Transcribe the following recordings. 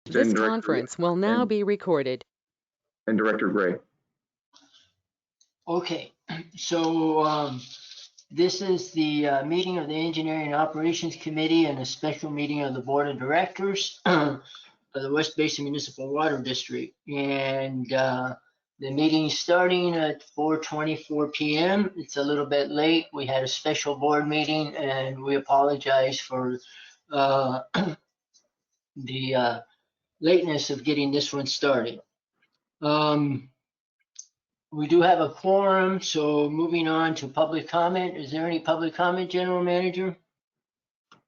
This conference will now be recorded. And Director Gray. Okay, so this is the meeting of the Engineering and Operations Committee and a special meeting of the Board of Directors of the West Basin Municipal Water District. And the meeting is starting at 4:24 p.m. It's a little bit late. We had a special board meeting and we apologize for the lateness of getting this one started. We do have a quorum, so moving on to public comment. Is there any public comment, General Manager?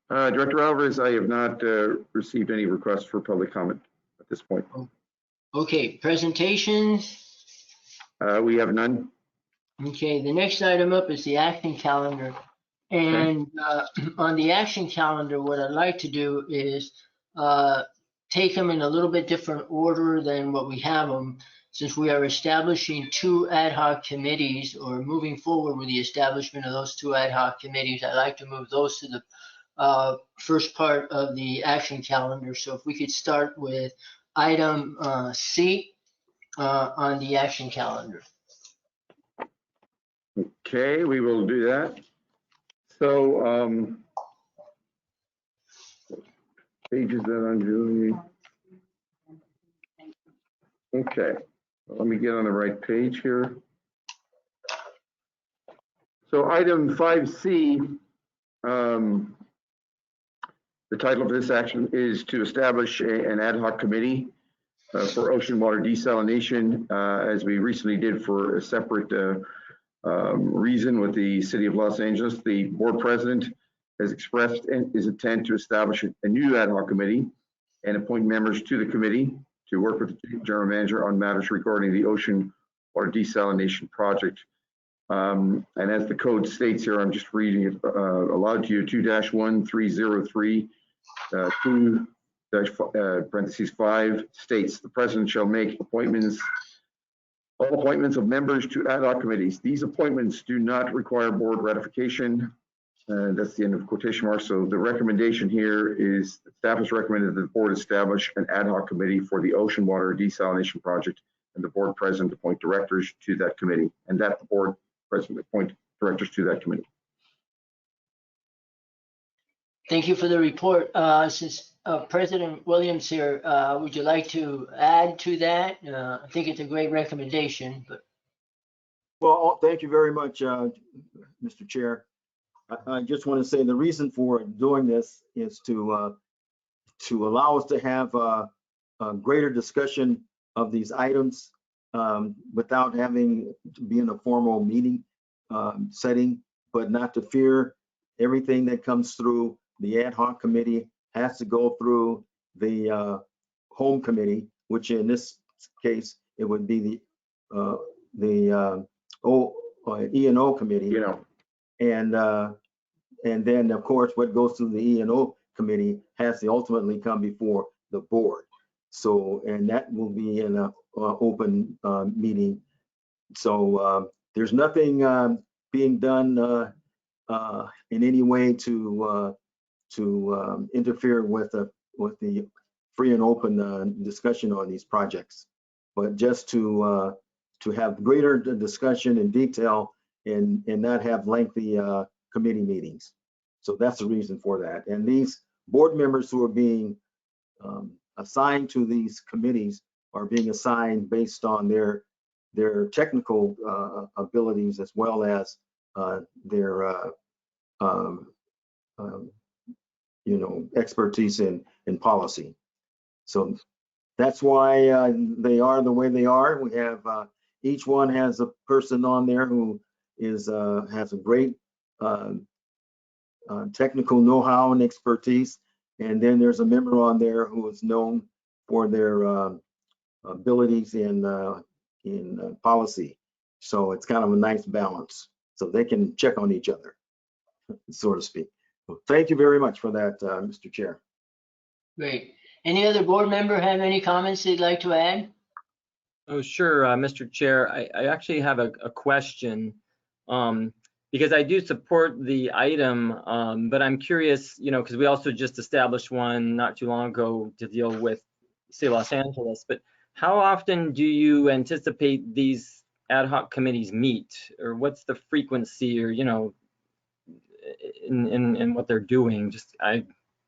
Director Alvarez, I have not received any requests for public comment at this point. Okay, presentations. We have none. Okay, the next item up is the action calendar. And on the action calendar, what I'd like to do is take them in a little bit different order than what we have them. Since we are establishing two ad hoc committees or moving forward with the establishment of those two ad hoc committees, I'd like to move those to the first part of the action calendar. So if we could start with item C on the action calendar. Okay, we will do that. So, pages that on Julie. Okay. Let me get on the right page here. So item 5C, the title of this action is to establish an ad hoc committee for ocean water desalination, as we recently did for a separate reason with the City of Los Angeles. The board president has expressed his intent to establish a new ad hoc committee and appoint members to the committee to work with the general manager on matters regarding the ocean water desalination project. And as the code states here, I'm just reading it aloud to you, 2-1303, 2 parentheses 5 states the president shall make all appointments of members to ad hoc committees. These appointments do not require board ratification. That's the end of quotation marks. So the recommendation here is staff has recommended that the board establish an ad hoc committee for the ocean water desalination project, and the board president appoint directors to that committee, and that the board president appoint directors to that committee. Thank you for the report. Since President Williams here, would you like to add to that? I think it's a great recommendation. But well, thank you very much, Mr. Chair. I just want to say the reason for doing this is to allow us to have a greater discussion of these items without having to be in a formal meeting setting, but not to fear everything that comes through the ad hoc committee has to go through the home committee, which in this case it would be the E&O committee. You know. And then, of course, what goes through the E&O committee has to ultimately come before the board. So, and that will be in an open meeting. So there's nothing being done in any way to interfere with the free and open discussion on these projects, but just to have greater discussion in detail and not have lengthy committee meetings. So that's the reason for that. And these board members who are being assigned to these committees are being assigned based on their technical abilities as well as their expertise in policy. So that's why they are the way they are. We have each one has a person on there who has a great technical know-how and expertise, and then there's a member on there who is known for their abilities in policy. So it's kind of a nice balance. So they can check on each other, so to speak. Well, thank you very much for that, Mr. Chair. great. Any other board member have any comments they'd like to add? Oh, sure, Mr. Chair. I actually have a question because I do support the item, but I'm curious, because we also just established one not too long ago to deal with say Los Angeles, but how often do you anticipate these ad hoc committees meet, or what's the frequency, or, in what they're doing? Just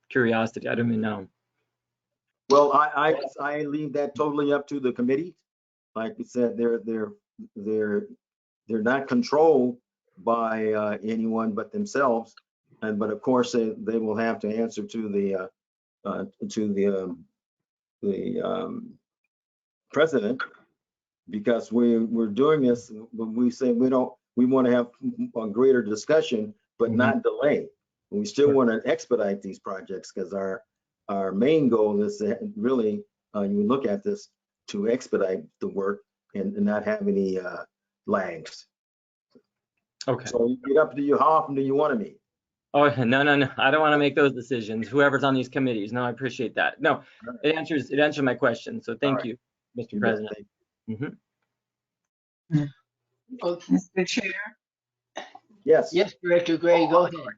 curiosity, I don't even know. Well, I leave that totally up to the committee. Like we said, they're not controlled by anyone but themselves. But of course, they will have to answer to the president, because we're doing this. When we say we want to have a greater discussion, but not delay. We still want to expedite these projects, because our main goal is to really, you look at this, to expedite the work and not have any lags. Okay. So it's up to you. How often do you want to meet? Oh, no. I don't want to make those decisions. Whoever's on these committees. No, I appreciate that. No, it answers my question. So thank you, Mr. President. Okay. Mr. Chair? Yes. Yes, Director Gray, go ahead.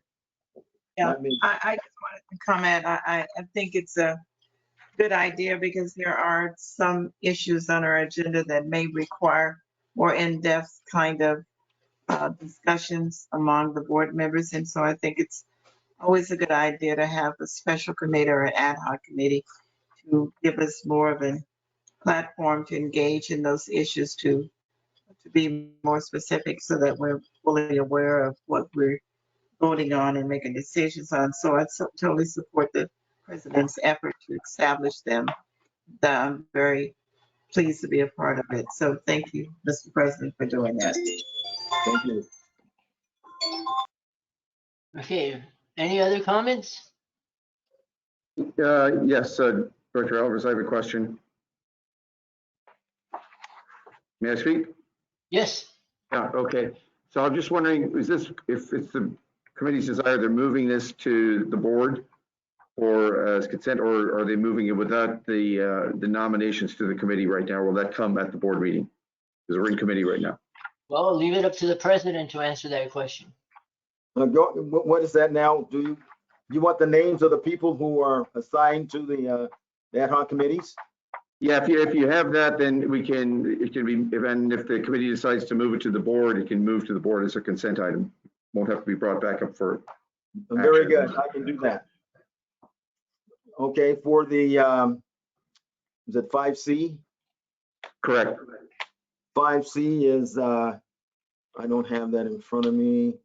Yeah, I mean- I just wanted to comment. I think it's a good idea, because there are some issues on our agenda that may require more in-depth kind of discussions among the board members. And so I think it's always a good idea to have a special committee or an ad hoc committee to give us more of a platform to engage in those issues, to be more specific, so that we're fully aware of what we're voting on and making decisions on. So I totally support the president's effort to establish them. I'm very pleased to be a part of it. So thank you, Mr. President, for doing that. Thank you. Okay, any other comments? Yes, Director Alvarez, I have a question. May I speak? Yes. Yeah, okay. So I'm just wondering, is this, if it's the committee's desire, they're moving this to the board or as consent, or are they moving it without the nominations to the committee right now? Or will that come at the board meeting? Because we're in committee right now. Well, I'll leave it up to the president to answer that question. What is that now? Do you want the names of the people who are assigned to the ad hoc committees? Yeah, if you have that, then it can be, and if the committee decides to move it to the board, it can move to the board as a consent item. Won't have to be brought back up for. Very good. I can do that. Okay, for the, is it 5C? Correct. 5C is, I don't have that in front of me,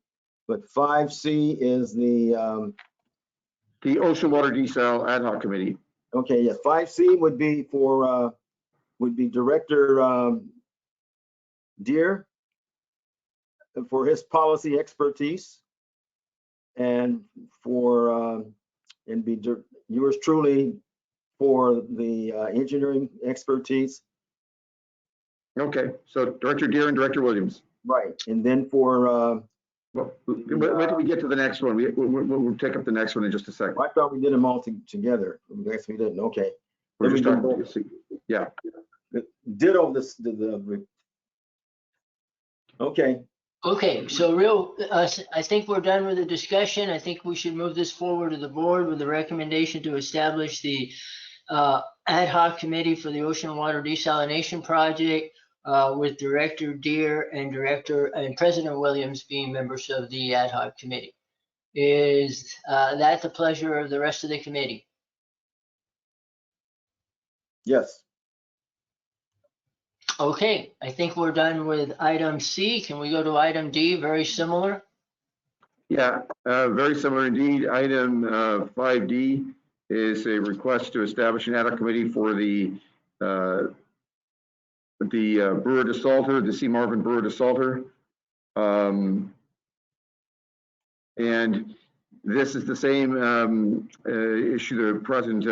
but 5C is the Ocean Water Desal Ad Hoc Committee. okay, yeah, 5C would be for, would be Director Deere for his policy expertise, and for, and be yours truly for the engineering expertise. Okay, so Director Deere and Director Williams. Right, and then for, Well, wait till we get to the next one. We'll take up the next one in just a second. I thought we did them all together. I guess we didn't, okay. We're Then just we do talking, yeah. Ditto this, okay, Okay, so I think we're done with the discussion. I think we should move this forward to the board with the recommendation to establish the ad hoc committee for the ocean water desalination project with Director Deere and President Williams being members of the ad hoc committee. Is that the pleasure of the rest of the committee? yes. Okay, I think we're done with item C. Can we go to item D? Very similar. Yeah, very similar indeed. Item 5D is a request to establish an ad hoc committee for the Brewer desalter, the C. Marvin Brewer desalter. And this is the same issue the President,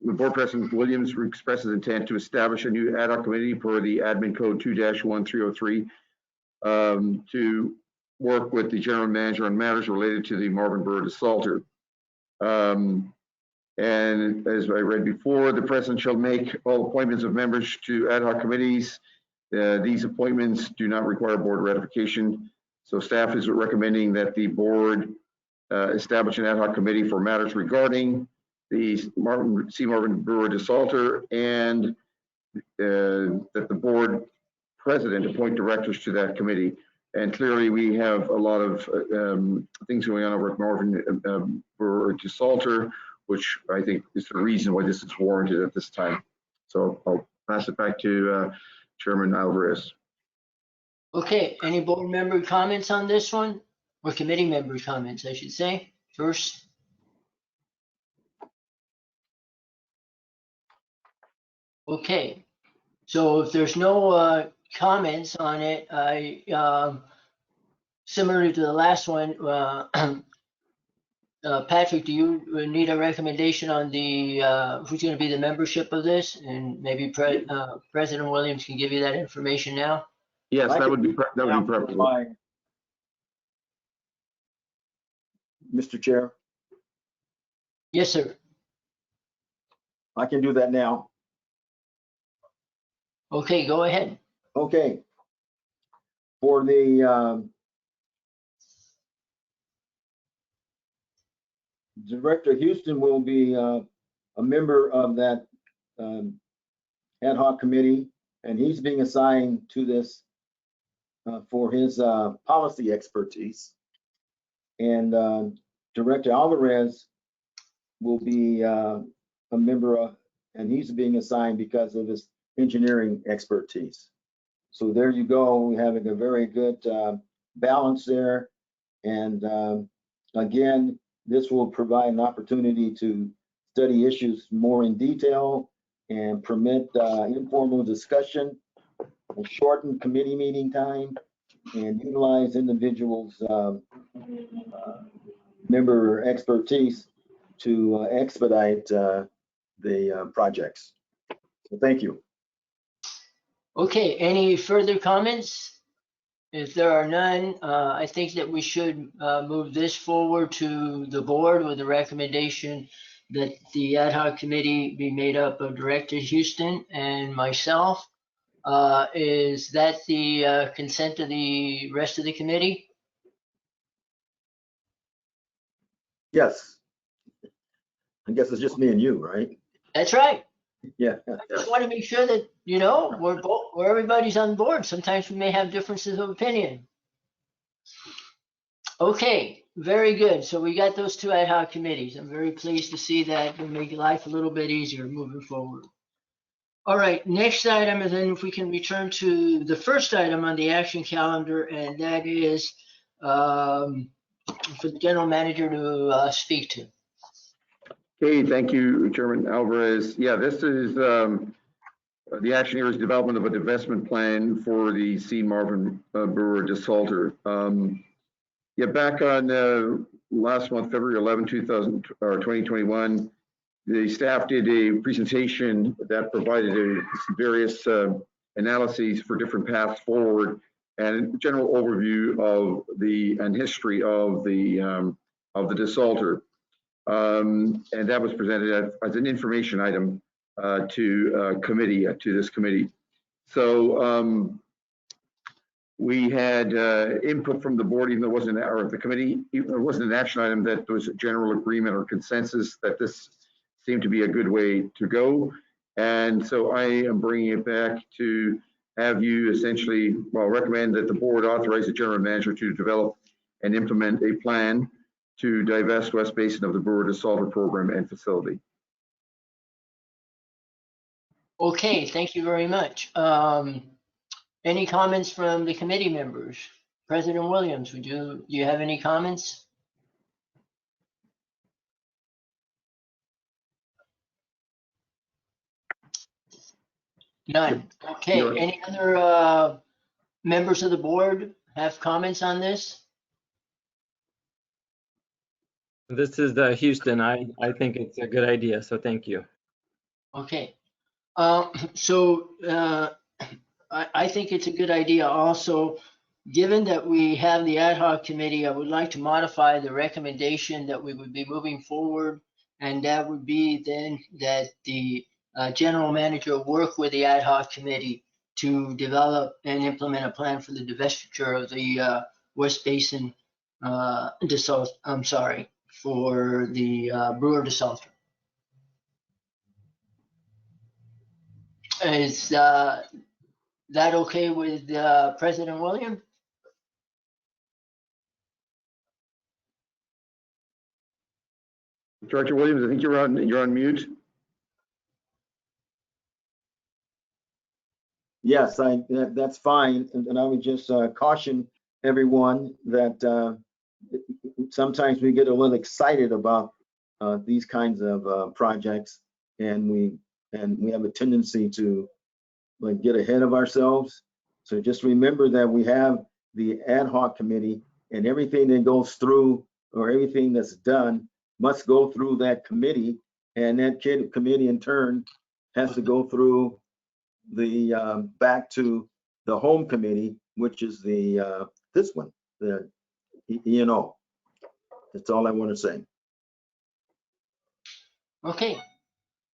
the Board President Williams expresses intent to establish a new ad hoc committee per the Admin Code 2-1303 to work with the General Manager on matters related to the Marvin Brewer desalter. And as I read before, the President shall make all appointments of members to ad hoc committees. These appointments do not require board ratification. So staff is recommending that the board establish an ad hoc committee for matters regarding the C. Marvin Brewer desalter, and that the board president appoint directors to that committee. And clearly, we have a lot of things going on over at Marvin Brewer desalter, which I think is the reason why this is warranted at this time. So I'll pass it back to Chairman Alvarez. Okay, any board member comments on this one? Or committee member comments, I should say, first? Okay, so if there's no comments on it, similar to the last one, Patrick, do you need a recommendation on the who's going to be the membership of this? And maybe President Williams can give you that information now. Yes, that would be preferable. Mr. Chair, Yes, sir. I can do that now. Okay, go ahead. Okay. For the Director Houston will be a member of that ad hoc committee, and he's being assigned to this for his policy expertise. And Director Alvarez will be a member of, and he's being assigned because of his engineering expertise. So there you go. We're having a very good balance there. And again, this will provide an opportunity to study issues more in detail and permit informal discussion, shorten committee meeting time, and utilize individuals' member expertise to expedite the projects. So thank you. Okay, any further comments? If there are none, I think that we should move this forward to the board with a recommendation that the ad hoc committee be made up of Director Houston and myself. Is that the consent of the rest of the committee? Yes. I guess it's just me and you, right? That's right. Yeah. I just want to make sure that, you know, we're everybody's on board. Sometimes we may have differences of opinion. Okay, very good. So we got those two ad hoc committees. I'm very pleased to see that. It'll make life a little bit easier moving forward. All right, next item, and then if we can return to the first item on the action calendar, and that is for the general manager to speak to. Okay, thank you, Chairman Alvarez. Yeah, this is the action here is development of a divestment plan for the C. Marvin Brewer desalter. Yeah, back on last month, February 11, 2021, the staff did a presentation that provided various analyses for different paths forward and a general overview of the history of the desalter. And that was presented as an information item to this committee. So we had input from the board, even though it wasn't, or the committee, even though it wasn't an action item, that there was a general agreement or consensus that this seemed to be a good way to go. And so I am bringing it back to have you essentially, well, recommend that the board authorize the general manager to develop and implement a plan to divest West Basin of the Brewer desalter program and facility. Okay, thank you very much. Any comments from the committee members? President Williams, do you have any comments? None. Okay, No. any other members of the board have comments on this? This is Houston. I think it's a good idea, so thank you. Okay. I think it's a good idea also. Given that we have the ad hoc committee, I would like to modify the recommendation that we would be moving forward. And that would be then that the general manager work with the ad hoc committee to develop and implement a plan for the divestiture of the West Basin for the Brewer desalter. Is that okay with President Williams? Director Williams, I think you're on mute. Yes, that's fine. And I would just caution everyone that sometimes we get a little excited about these kinds of projects, and we have a tendency to like get ahead of ourselves. So just remember that we have the ad hoc committee, and everything that goes through or everything that's done must go through that committee, and that committee in turn has to go through the back to the home committee, which is the this one, the E&O. That's all I want to say. Okay.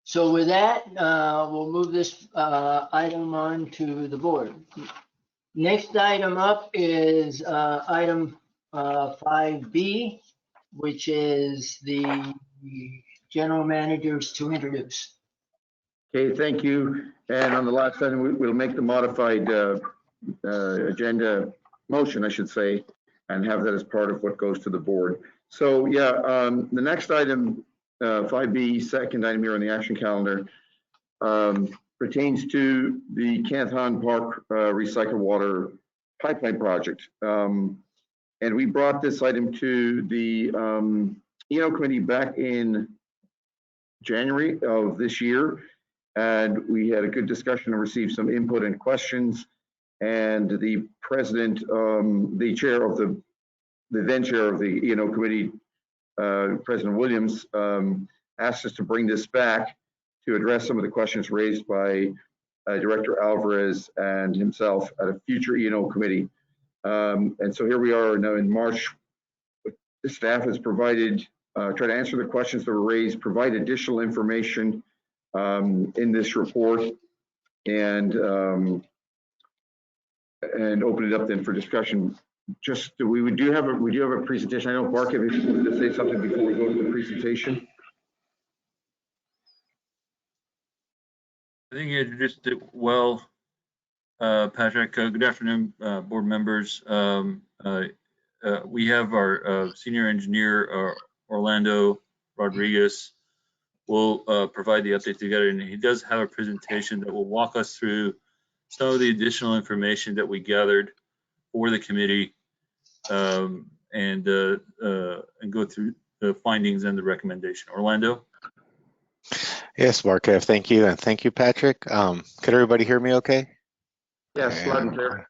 So with that, we'll move this item on to the board. Next item up is item 5B, which is the general managers to introduce. Okay, thank you. And on the last item, we'll make the modified agenda motion, I should say, and have that as part of what goes to the board. So yeah, the next item, 5B, second item here on the action calendar, pertains to the Canton Park recycled water pipeline project. And we brought this item to the E&O committee back in January of this year. And we had a good discussion and received some input and questions. And the president, the chair of the then chair of the E&O committee, President Williams, asked us to bring this back to address some of the questions raised by Director Alvarez and himself at a future E&O committee. And so here we are now in March. The staff has provided, tried to answer the questions that were raised, provide additional information in this report, and open it up then for discussion. Just we do have a presentation. I know Mark, if you wanted to say something before we go to the presentation. I think you introduced it well, Patrick. Good afternoon, board members. We have our senior engineer, Orlando Rodriguez, will provide the update together, and he does have a presentation that will walk us through some of the additional information that we gathered for the committee, and go through the findings and the recommendation. Orlando? Yes, Markev, thank you. And thank you, Patrick. Could everybody hear me okay? Yes, loud and clear.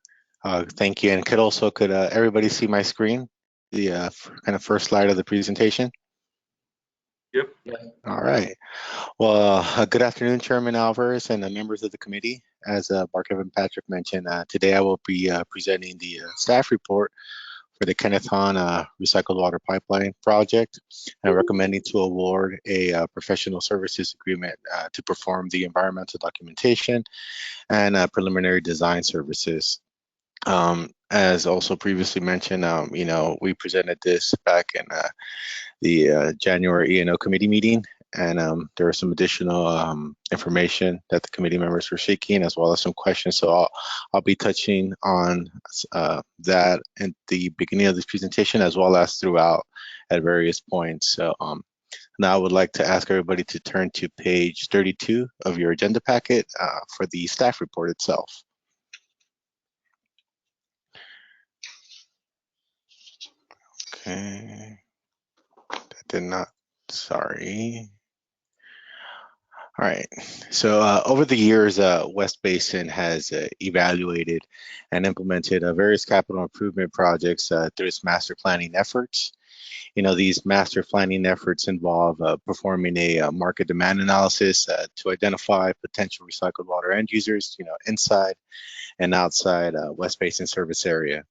Thank you. And could everybody see my screen? The kind of first slide of the presentation? Yep. All right. Well, good afternoon, Chairman Alvarez and the members of the committee. As Markev and Patrick mentioned, today I will be presenting the staff report for the Kenneth Hahn recycled water pipeline project, and recommending to award a professional services agreement to perform the environmental documentation and preliminary design services. As also previously mentioned, we presented this back in the January E&O committee meeting, and there was some additional information that the committee members were seeking, as well as some questions. So I'll be touching on that at the beginning of this presentation, as well as throughout at various points. So now I would like to ask everybody to turn to page 32 of your agenda packet for the staff report itself. Okay, that did not, sorry. All right, so over the years, West Basin has evaluated and implemented various capital improvement projects through its master planning efforts. These master planning efforts involve performing a market demand analysis to identify potential recycled water end users, inside and outside West Basin service area.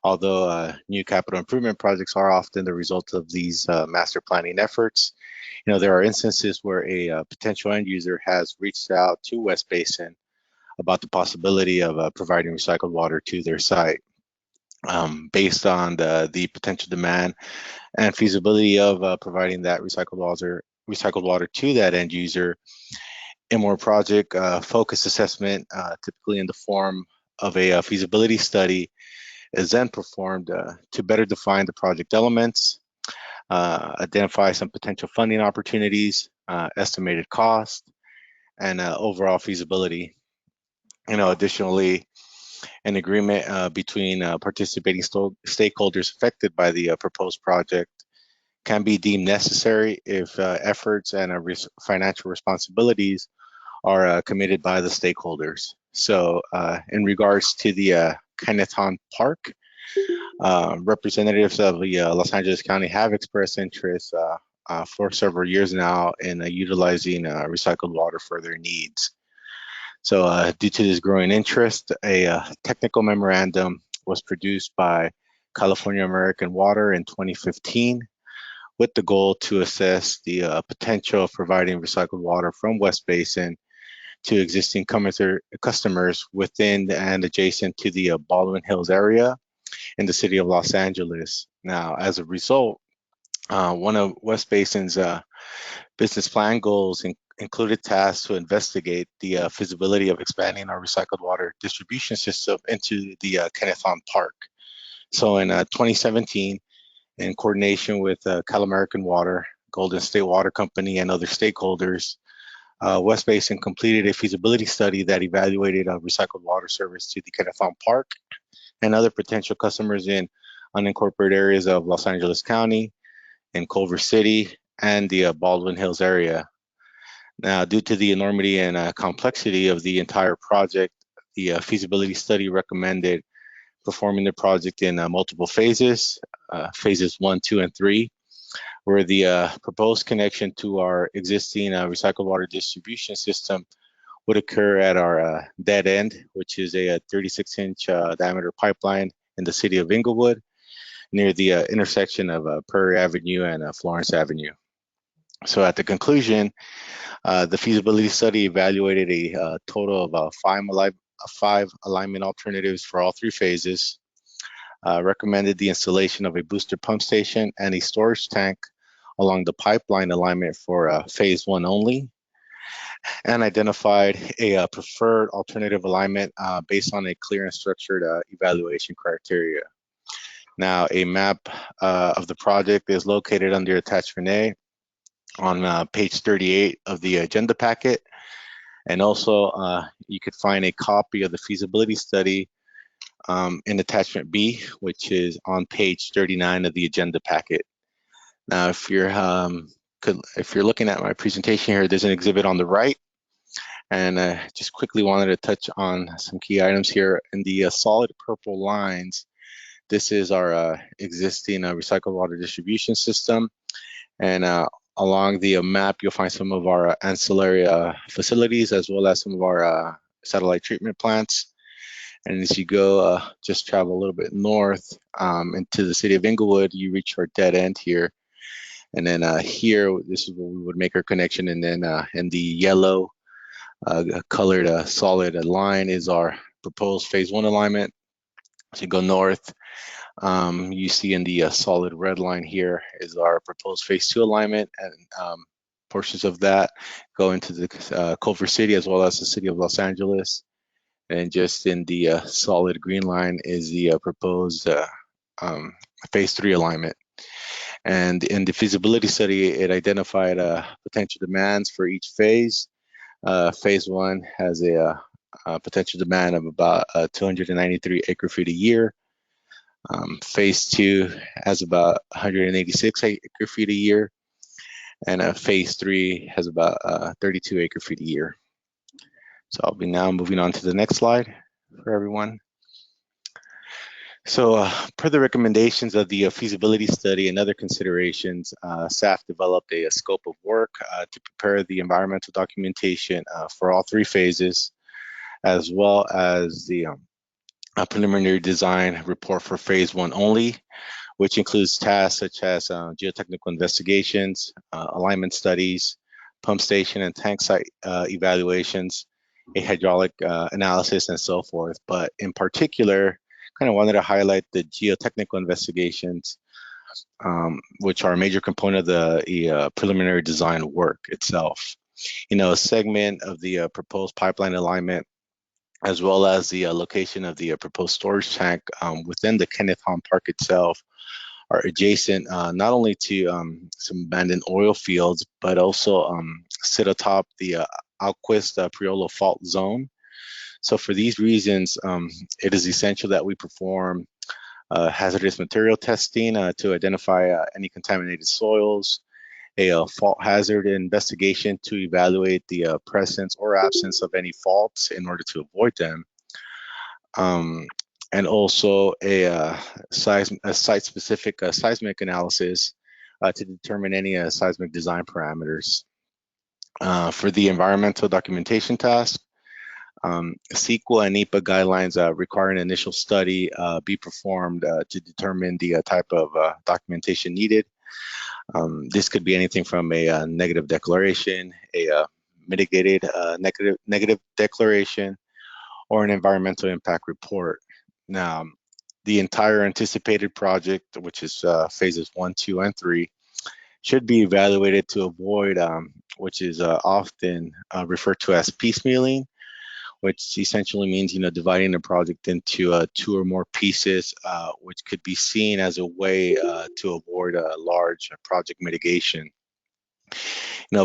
Although new capital improvement projects are often the result of these master planning efforts, there are instances where a potential end user has reached out to West Basin about the possibility of providing recycled water to their site. Based on the potential demand and feasibility of providing that recycled water to that end user, more project focus assessment, typically in the form of a feasibility study, is then performed to better define the project elements, identify some potential funding opportunities, estimated cost, and overall feasibility. Additionally, an agreement between participating stakeholders affected by the proposed project can be deemed necessary if efforts and financial responsibilities are committed by the stakeholders. So in regards to the Kenneton Park, representatives of the Los Angeles County have expressed interest for several years now in utilizing recycled water for their needs. So due to this growing interest, a technical memorandum was produced by California American Water in 2015 with the goal to assess the potential of providing recycled water from West Basin to existing customers within and adjacent to the Baldwin Hills area in the city of Los Angeles. Now, as a result, one of West Basin's business plan goals included tasks to investigate the feasibility of expanding our recycled water distribution system into the Kenneton Park. So in 2017, in coordination with Cal American Water, Golden State Water Company, and other stakeholders, West Basin completed a feasibility study that evaluated a recycled water service to the Kenneton Park and other potential customers in unincorporated areas of Los Angeles County, in Culver City, and the Baldwin Hills area. Now, due to the enormity and complexity of the entire project, the feasibility study recommended performing the project in multiple phases, phases 1, 2, and 3, where the proposed connection to our existing recycled water distribution system would occur at our dead end, which is a 36-inch diameter pipeline in the city of Inglewood, near the intersection of Prairie Avenue and Florence Avenue. So at the conclusion, the feasibility study evaluated a total of five alignment alternatives for all 3 phases, recommended the installation of a booster pump station and a storage tank along the pipeline alignment for phase 1 only, and identified a preferred alternative alignment based on a clear and structured evaluation criteria. Now, a map of the project is located under attachment A on page 38 of the agenda packet. And also, you could find a copy of the feasibility study in attachment B, which is on page 39 of the agenda packet. Now, if you're looking at my presentation here, there's an exhibit on the right. And just quickly wanted to touch on some key items here. In the solid purple lines, this is our existing recycled water distribution system. And along the map, you'll find some of our ancillary facilities, as well as some of our satellite treatment plants. And as you go, just travel a little bit north into the city of Inglewood, you reach our dead end here. And then here, this is where we would make our connection. And then in the yellow colored solid line is our proposed phase 1 alignment. As you go north, you see in the solid red line here is our proposed phase 2 alignment, and portions of that go into the Culver City as well as the city of Los Angeles. And just in the solid green line is the proposed phase 3 alignment. And in the feasibility study, it identified potential demands for each phase. Phase 1 has a potential demand of about 293 acre feet a year. Phase 2 has about 186 acre feet a year. And phase 3 has about 32 acre feet a year. So I'll be now moving on to the next slide for everyone. So per the recommendations of the feasibility study and other considerations, staff developed a scope of work to prepare the environmental documentation for all 3 phases, as well as the preliminary design report for phase 1 only, which includes tasks such as geotechnical investigations, alignment studies, pump station and tank site evaluations, a hydraulic analysis, and so forth. But in particular, kind of wanted to highlight the geotechnical investigations, which are a major component of the preliminary design work itself. a segment of the proposed pipeline alignment, as well as the location of the proposed storage tank within the Kenneth Hahn Park itself, are adjacent not only to some abandoned oil fields, but also sit atop the Alquist Priolo fault zone. So for these reasons, it is essential that we perform hazardous material testing to identify any contaminated soils, a fault hazard investigation to evaluate the presence or absence of any faults in order to avoid them, and also a site-specific seismic analysis to determine any seismic design parameters. For the environmental documentation task, CEQA and NEPA guidelines require an initial study be performed to determine the type of documentation needed. This could be anything from a negative declaration, a mitigated negative declaration, or an environmental impact report. Now, the entire anticipated project, which is phases 1, 2, and 3, should be evaluated to avoid, which is often referred to as piecemealing, which essentially means, dividing the project into 2 or more pieces, which could be seen as a way to avoid a large project mitigation.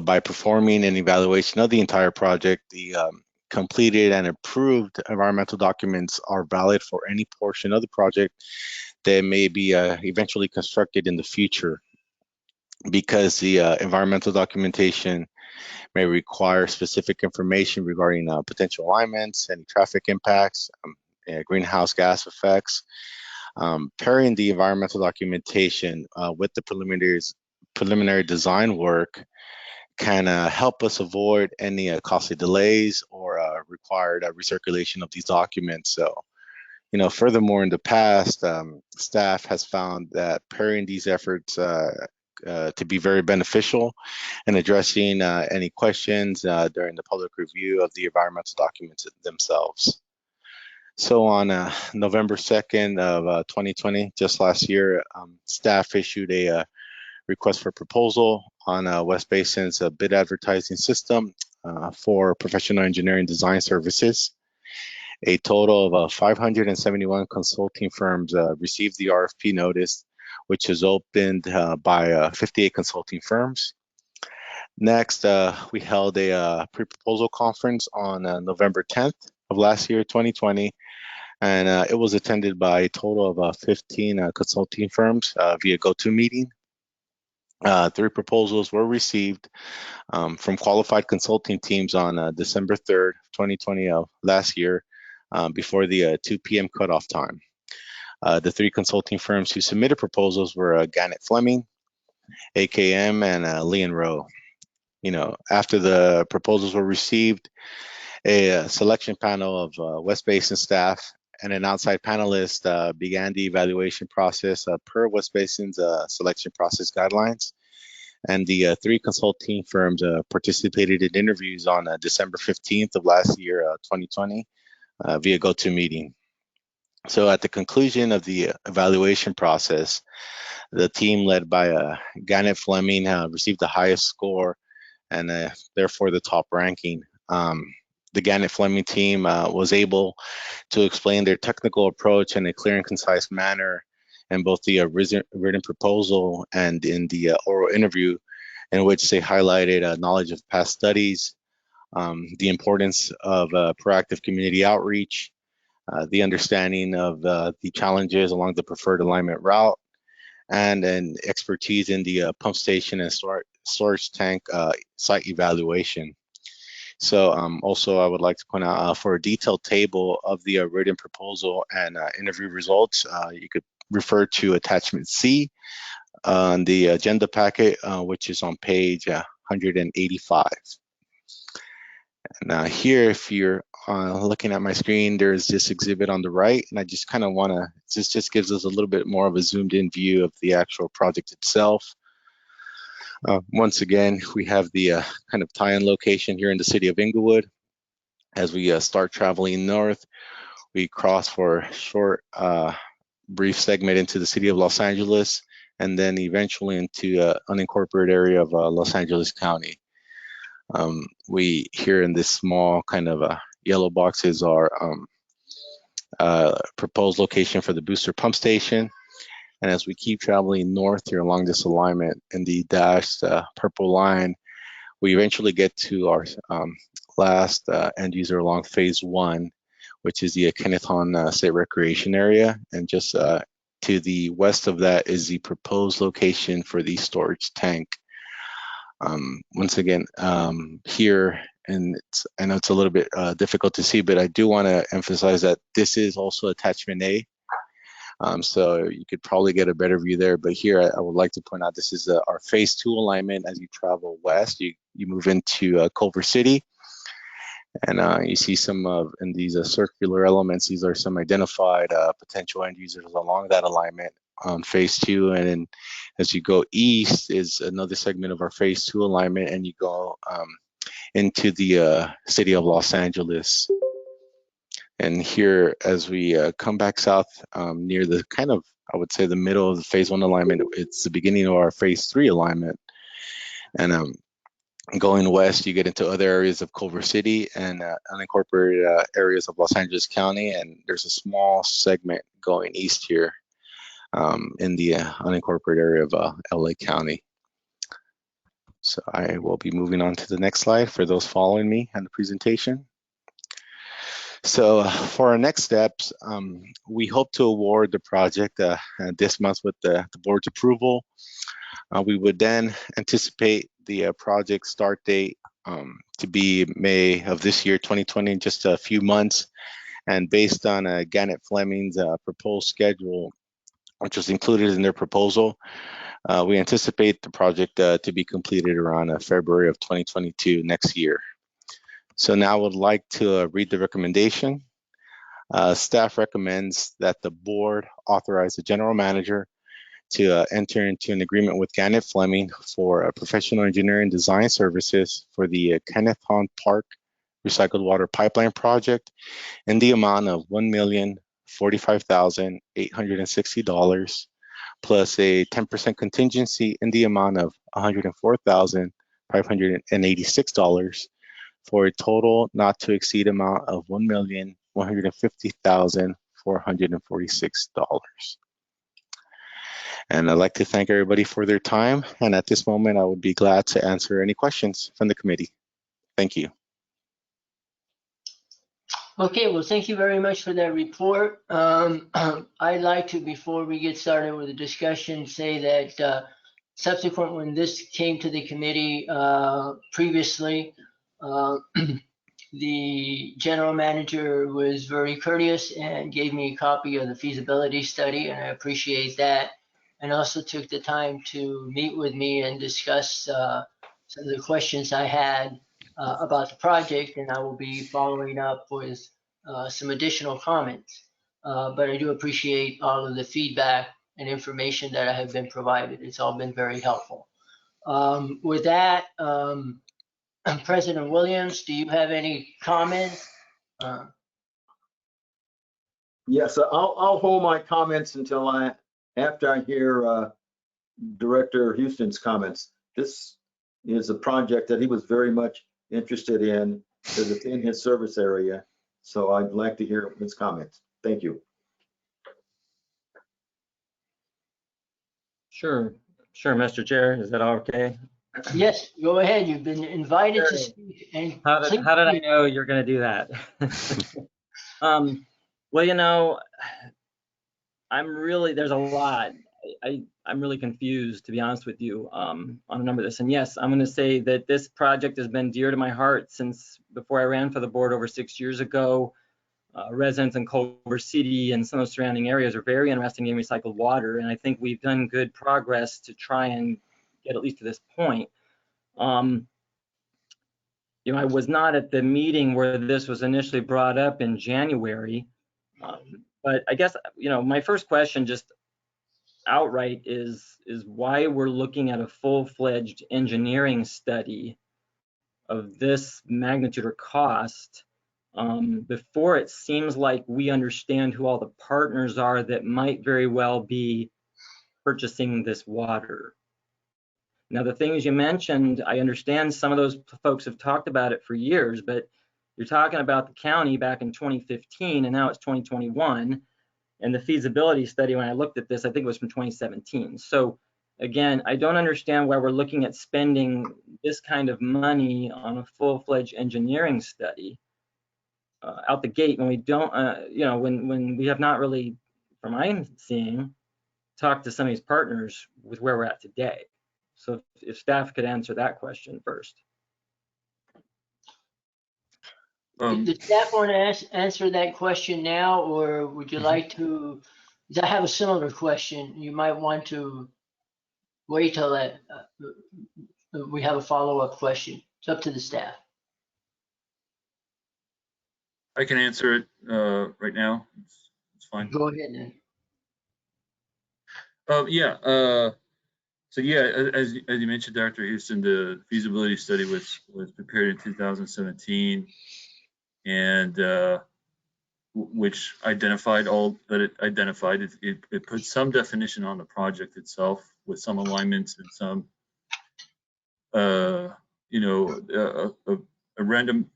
By performing an evaluation of the entire project, the completed and approved environmental documents are valid for any portion of the project that may be eventually constructed in the future, because the environmental documentation may require specific information regarding potential alignments, any traffic impacts, greenhouse gas effects. Pairing the environmental documentation with the preliminary design work can help us avoid any costly delays or required recirculation of these documents. So, furthermore, in the past, staff has found that pairing these efforts to be very beneficial in addressing any questions during the public review of the environmental documents themselves. So on November 2nd of 2020, just last year, staff issued a request for proposal on West Basin's bid advertising system for professional engineering design services. A total of 571 consulting firms received the RFP notice, which is opened by 58 consulting firms. Next, we held a pre-proposal conference on November 10th of last year, 2020, and it was attended by a total of 15 consulting firms via GoToMeeting. 3 proposals were received from qualified consulting teams on December 3rd, 2020 last year, before the 2 p.m. cutoff time. The 3 consulting firms who submitted proposals were Gannett Fleming, AKM, and Lee and Rowe. After the proposals were received, a selection panel of West Basin staff and an outside panelist began the evaluation process per West Basin's selection process guidelines. And the 3 consulting firms participated in interviews on December 15th of last year, 2020, via GoToMeeting. So at the conclusion of the evaluation process, the team led by Gannett Fleming received the highest score and therefore the top ranking. The Gannett Fleming team was able to explain their technical approach in a clear and concise manner in both the written proposal and in the oral interview, in which they highlighted knowledge of past studies, the importance of proactive community outreach, the understanding of the challenges along the preferred alignment route, and an expertise in the pump station and storage tank site evaluation. So also I would like to point out for a detailed table of the written proposal and interview results, you could refer to attachment C on the agenda packet, which is on page 185. Now here, if you're looking at my screen, there's this exhibit on the right, and I just kind of want to, this just gives us a little bit more of a zoomed in view of the actual project itself. Once again, we have the kind of tie-in location here in the city of Inglewood. As we start traveling north, we cross for a short, brief segment into the city of Los Angeles, and then eventually into unincorporated area of Los Angeles County. We here in this small kind of yellow boxes are proposed location for the booster pump station. And as we keep traveling north here along this alignment in the dashed purple line, we eventually get to our last end user along phase 1, which is the Kenneth Hahn State Recreation Area. And just to the west of that is the proposed location for the storage tank. Once again, here, and I know it's a little bit difficult to see, but I do want to emphasize that this is also attachment A. So you could probably get a better view there, but here I would like to point out this is our phase 2 alignment. As you travel west, you move into Culver City, and you see some of in these circular elements. These are some identified potential end users along that alignment on phase 2, and then as you go east is another segment of our phase 2 alignment, and you go into the city of Los Angeles. And here, as we come back south near the kind of, I would say, the middle of the phase 1 alignment, it's the beginning of our phase 3 alignment. And going west, you get into other areas of Culver City and unincorporated areas of Los Angeles County. And there's a small segment going east here in the unincorporated area of LA County. So I will be moving on to the next slide for those following me in the presentation. So for our next steps, we hope to award the project this month with the board's approval. We would then anticipate the project start date to be May of this year, 2020, in just a few months. And based on Gannett Fleming's proposed schedule, which was included in their proposal, we anticipate the project to be completed around February of 2022 next year. So now I would like to read the recommendation. Staff recommends that the board authorize the general manager to enter into an agreement with Gannett Fleming for professional engineering design services for the Kenneth Hahn Park Recycled Water Pipeline Project in the amount of $1,045,860 plus a 10% contingency in the amount of $104,586 for a total not to exceed amount of $1,150,446. And I'd like to thank everybody for their time. And at this moment, I would be glad to answer any questions from the committee. Thank you. Okay, well, thank you very much for that report. I'd like to, before we get started with the discussion, say that subsequent when this came to the committee previously, the general manager was very courteous and gave me a copy of the feasibility study, and I appreciate that. And also took the time to meet with me and discuss some of the questions I had about the project, and I will be following up with some additional comments. But I do appreciate all of the feedback and information that I have been provided. It's all been very helpful. With that, President Williams, do you have any comments? Yes, I'll hold my comments until after I hear Director Houston's comments. This is a project that he was very much interested in because it's in his service area. So I'd like to hear his comments. Thank you. Sure, Mr. Chair. Is that okay? Yes, go ahead. You've been invited to speak. And How did I know you're going to do that? Well, you know, there's a lot. I'm really confused, to be honest with you, on a number of this. And yes, I'm going to say that this project has been dear to my heart since before I ran for the board over 6 years ago. Residents in Culver City and some of the surrounding areas are very interested in recycled water, and I think we've done good progress to try and get at least to this point. You know, I was not at the meeting where this was initially brought up in January, but I guess, you know, my first question just outright is why we're looking at a full-fledged engineering study of this magnitude or cost before it seems like we understand who all the partners are that might very well be purchasing this water. Now, the things you mentioned, I understand some of those folks have talked about it for years, but you're talking about the county back in 2015, and now it's 2021. And the feasibility study, when I looked at this, I think it was from 2017. So again, I don't understand why we're looking at spending this kind of money on a full-fledged engineering study out the gate when we don't, when we have not really, from my seeing, talked to some of these partners with where we're at today. So if staff could answer that question first. Does staff want to answer that question now, or would you like to? I have a similar question. You might want to wait till that we have a follow-up question. It's up to the staff. I can answer it right now. It's fine. Go ahead then. So yeah, as you mentioned, Dr. Houston, the feasibility study was prepared in 2017, and which identified all that it identified. It put some definition on the project itself with some alignments and some, a random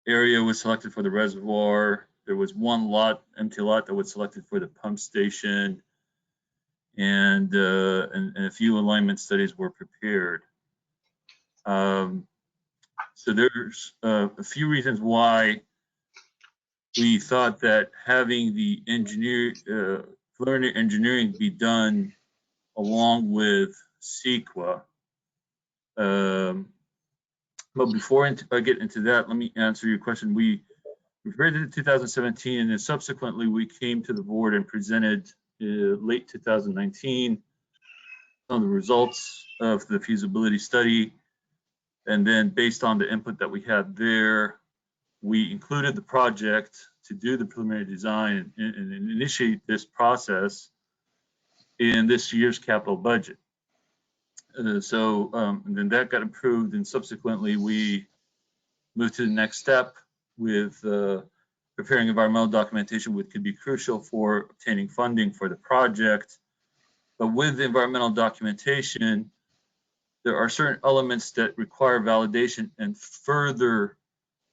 area was selected for the reservoir. There was one empty lot that was selected for the pump station, and a few alignment studies were prepared. So there's a few reasons why we thought that having the preliminary engineering be done along with CEQA. But before I get into that, let me answer your question. We prepared it in 2017, and then subsequently we came to the board and presented late 2019 on the results of the feasibility study. And then based on the input that we had there, we included the project to do the preliminary design and initiate this process in this year's capital budget. And then that got approved, and subsequently we moved to the next step with preparing environmental documentation, which could be crucial for obtaining funding for the project. But with the environmental documentation, there are certain elements that require validation and further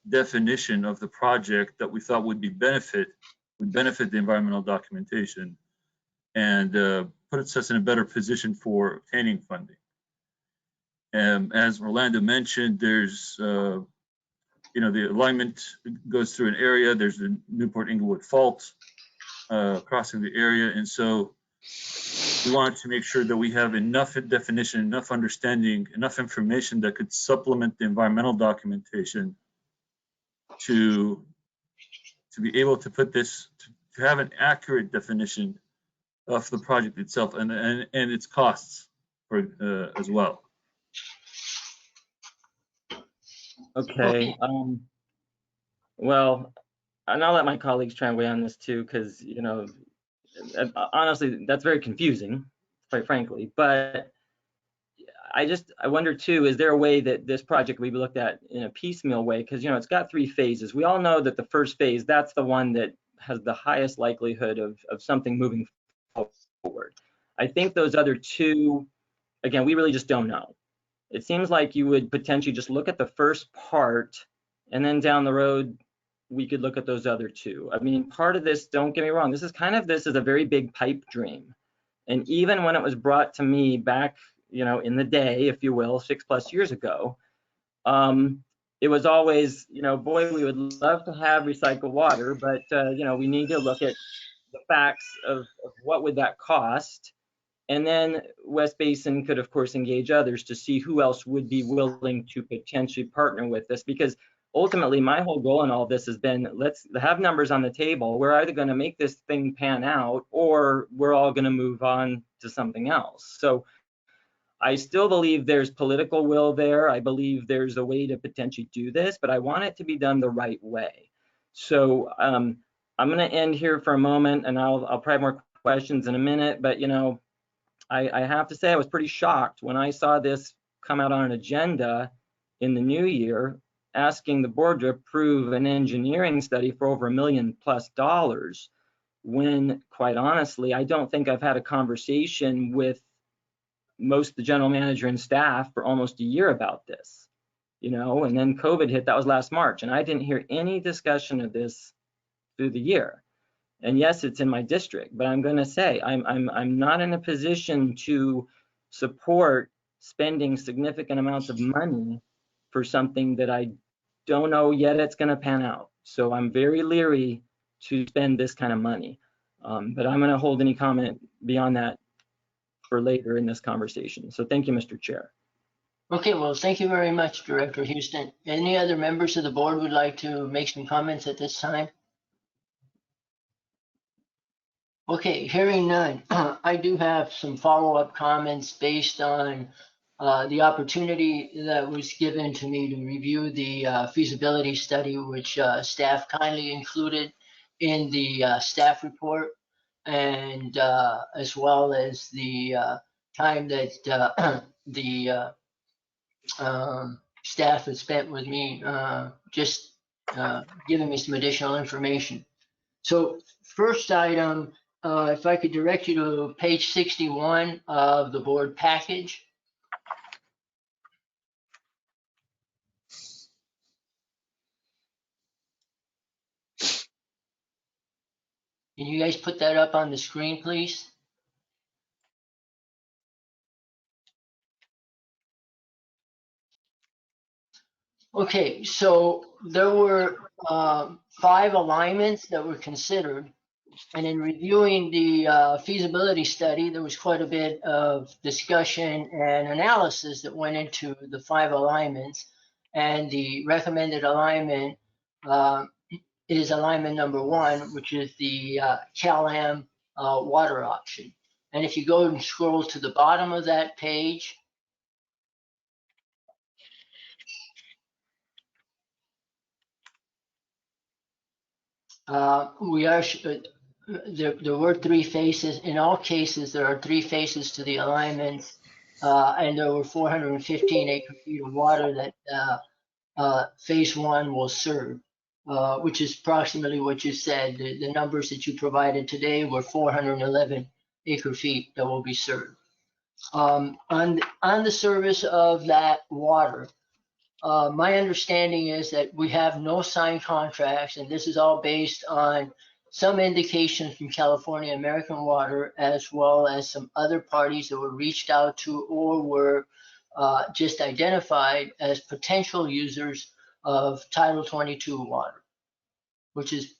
definition of the project that we thought would benefit the environmental documentation, and puts us in a better position for obtaining funding. As Orlando mentioned, there's the alignment goes through an area. There's the Newport Inglewood Fault crossing the area, and so we wanted to make sure that we have enough definition, enough understanding, enough information that could supplement the environmental documentation to be able to put this, to have an accurate definition of the project itself and its costs for as well. Okay. Well, and I'll let my colleagues try and weigh on this too, because honestly, that's very confusing, quite frankly. But I wonder too, is there a way that this project will be looked at in a piecemeal way? Because it's got 3 phases. We all know that the first phase, that's the one that has the highest likelihood of something moving forward. I think those other 2, again, we really just don't know. It seems like you would potentially just look at the first part, and then down the road, we could look at those other 2. I mean, part of this, don't get me wrong, this is a very big pipe dream. And even when it was brought to me back, in the day, if you will, 6+ years ago, it was always, boy, we would love to have recycled water, but, we need to look at the facts of what would that cost. And then West Basin could, of course, engage others to see who else would be willing to potentially partner with this. Because ultimately, my whole goal in all this has been, let's have numbers on the table. We're either going to make this thing pan out, or we're all going to move on to something else. So I still believe there's political will there. I believe there's a way to potentially do this, but I want it to be done the right way. So I'm going to end here for a moment, and I'll probably have more questions in a minute. But I have to say I was pretty shocked when I saw this come out on an agenda in the new year, asking the board to approve an engineering study for over $1 million+ when, quite honestly, I don't think I've had a conversation with most the general manager and staff for almost a year about this, and then COVID hit. That was last March, and I didn't hear any discussion of this through the year. And yes, it's in my district, but I'm going to say I'm not in a position to support spending significant amounts of money for something that I don't know yet it's going to pan out. So I'm very leery to spend this kind of money. But I'm going to hold any comment beyond that for later in this conversation. So thank you, Mr. Chair. Okay, well, thank you very much, Director Houston. Any other members of the board would like to make some comments at this time? Okay, hearing none. I do have some follow-up comments based on the opportunity that was given to me to review the feasibility study, which staff kindly included in the staff report, and as well as the time that the staff has spent with me just giving me some additional information. So first item, if I could direct you to page 61 of the board package. Can you guys put that up on the screen, please? Okay, so there were 5 alignments that were considered. And in reviewing the feasibility study, there was quite a bit of discussion and analysis that went into the 5 alignments. And the recommended alignment is alignment number 1, which is the CalAm water option. And if you go and scroll to the bottom of that page, there were 3 phases. In all cases, there are 3 phases to the alignments, and there were 415 acre-feet of water that phase 1 will serve, which is approximately what you said. The numbers that you provided today were 411 acre-feet that will be served. On the service of that water, my understanding is that we have no signed contracts, and this is all based on some indications from California American Water, as well as some other parties that were reached out to or were just identified as potential users of Title 22 water, which is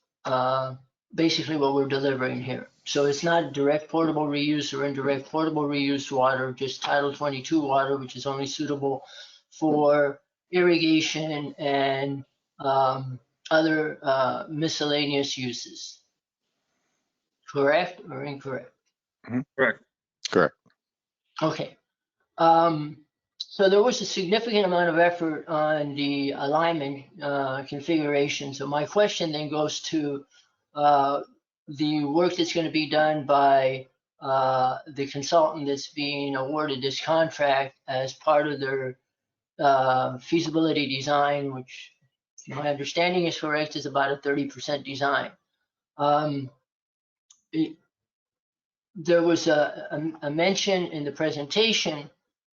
basically what we're delivering here. So it's not direct portable reuse or indirect portable reuse water, just Title 22 water, which is only suitable for irrigation and other miscellaneous uses. Correct or incorrect? Correct. Correct. Okay. So there was a significant amount of effort on the alignment configuration. So my question then goes to the work that's going to be done by the consultant that's being awarded this contract as part of their feasibility design, which, if my understanding is correct, is about a 30% design. There was a mention in the presentation,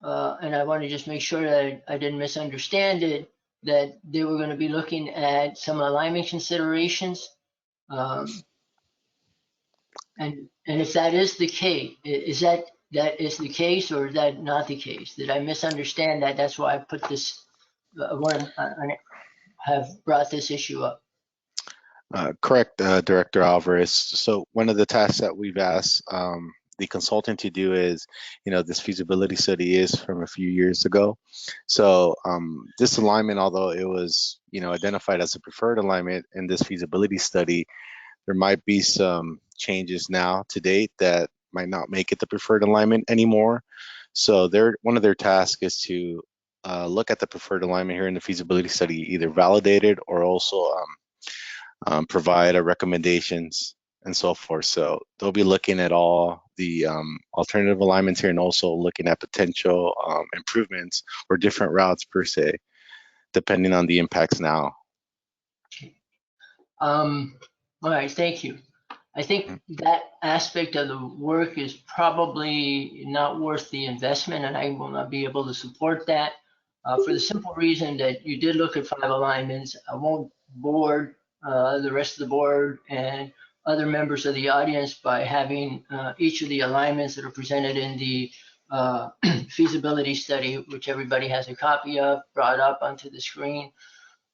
and I want to just make sure that I didn't misunderstand it, that they were going to be looking at some alignment considerations. And if that is the case, is that is the case, or is that not the case? Did I misunderstand that? That's why I put this, have brought this issue up. Correct, Director Alvarez. So one of the tasks that we've asked the consultant to do is, this feasibility study is from a few years ago. So this alignment, although it was, identified as a preferred alignment in this feasibility study, there might be some changes now to date that might not make it the preferred alignment anymore. So one of their tasks is to look at the preferred alignment here in the feasibility study, either validate it or also provide recommendations and so forth. So they'll be looking at all the alternative alignments here and also looking at potential improvements or different routes per se, depending on the impacts now. All right, thank you. I think that aspect of the work is probably not worth the investment, and I will not be able to support that for the simple reason that you did look at 5 alignments. I won't bore the rest of the board and other members of the audience by having each of the alignments that are presented in the feasibility study, which everybody has a copy of, brought up onto the screen.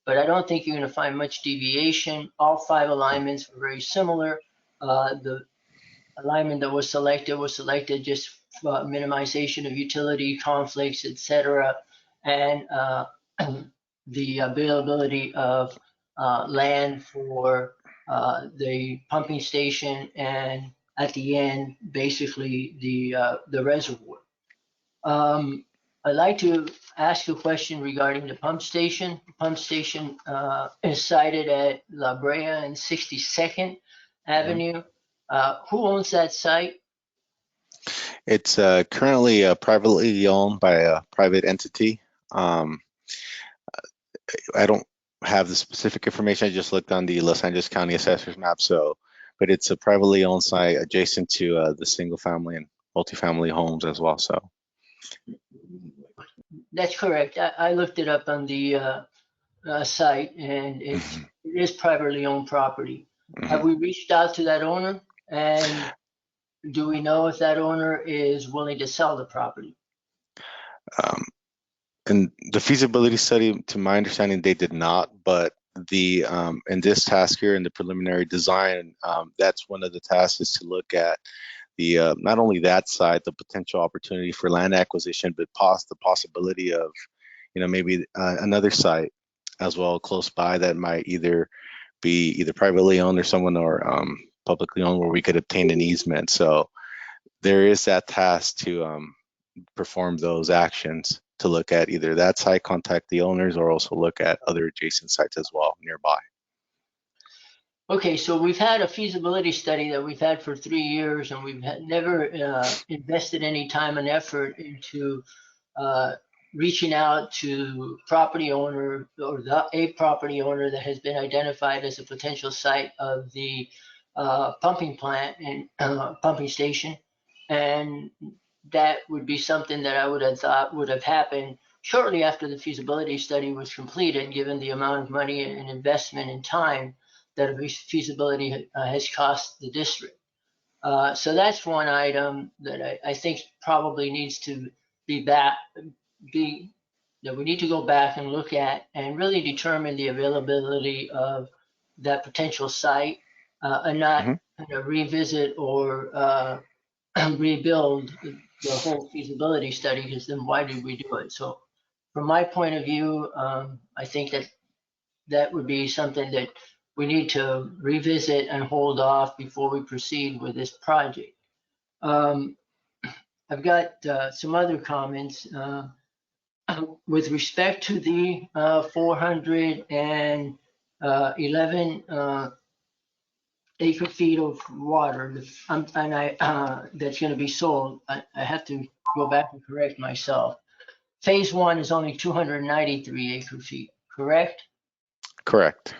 But I don't think you're going to find much deviation. All 5 alignments were very similar. The alignment that was selected just for minimization of utility conflicts, etc., and the availability of land for the pumping station, and at the end, basically the reservoir. I'd like to ask a question regarding the pump station. The pump station is sited at La Brea and 62nd Avenue. Who owns that site? It's currently privately owned by a private entity. I don't have the specific information. I just looked on the Los Angeles County Assessor's map. But it's a privately owned site adjacent to the single family and multifamily homes as well. So That's correct. I looked it up on the site, and it is privately owned property. Have we reached out to that owner? And do we know if that owner is willing to sell the property? in the feasibility study, to my understanding, they did not. But the in this task here in the preliminary design, that's one of the tasks is to look at the not only that side, the potential opportunity for land acquisition, but the possibility of, maybe another site as well close by that might either be either privately owned or someone or publicly owned, where we could obtain an easement. So there is that task to perform those actions, to look at either that site, contact the owners, or also look at other adjacent sites as well nearby. Okay, so we've had a feasibility study that we've had for 3 years, and we've never invested any time and effort into reaching out to property owner or a property owner that has been identified as a potential site of the pumping plant and pumping station. And that would be something that I would have thought would have happened shortly after the feasibility study was completed, given the amount of money and investment and time that a feasibility has cost the district. So that's one item that I think probably needs to that we need to go back and look at and really determine the availability of that potential site, and not kind of revisit or rebuild the whole feasibility study, because then why did we do it? So from my point of view, I think that would be something that we need to revisit and hold off before we proceed with this project. I've got some other comments with respect to the 411 acre feet of water, that's going to be sold. I have to go back and correct myself. Phase 1 is only 293 acre feet, correct? Correct.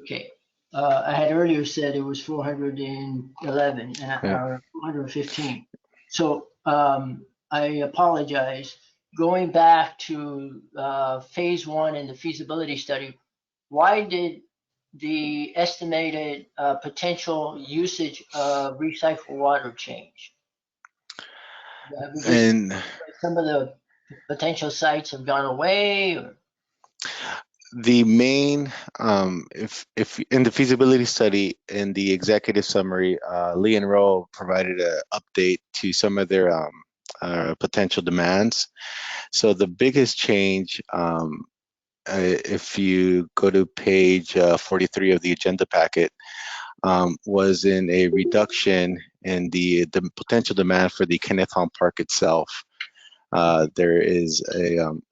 Okay. I had earlier said it was 411 or 415. So I apologize. Going back to phase 1 in the feasibility study, why did the estimated potential usage of recycled water change? And some of the potential sites have gone away, or? The main, if in the feasibility study, in the executive summary, Lee and Rowe provided an update to some of their potential demands. So the biggest change, if you go to page 43 of the agenda packet, was in a reduction in the potential demand for the Kennethon Park itself. There is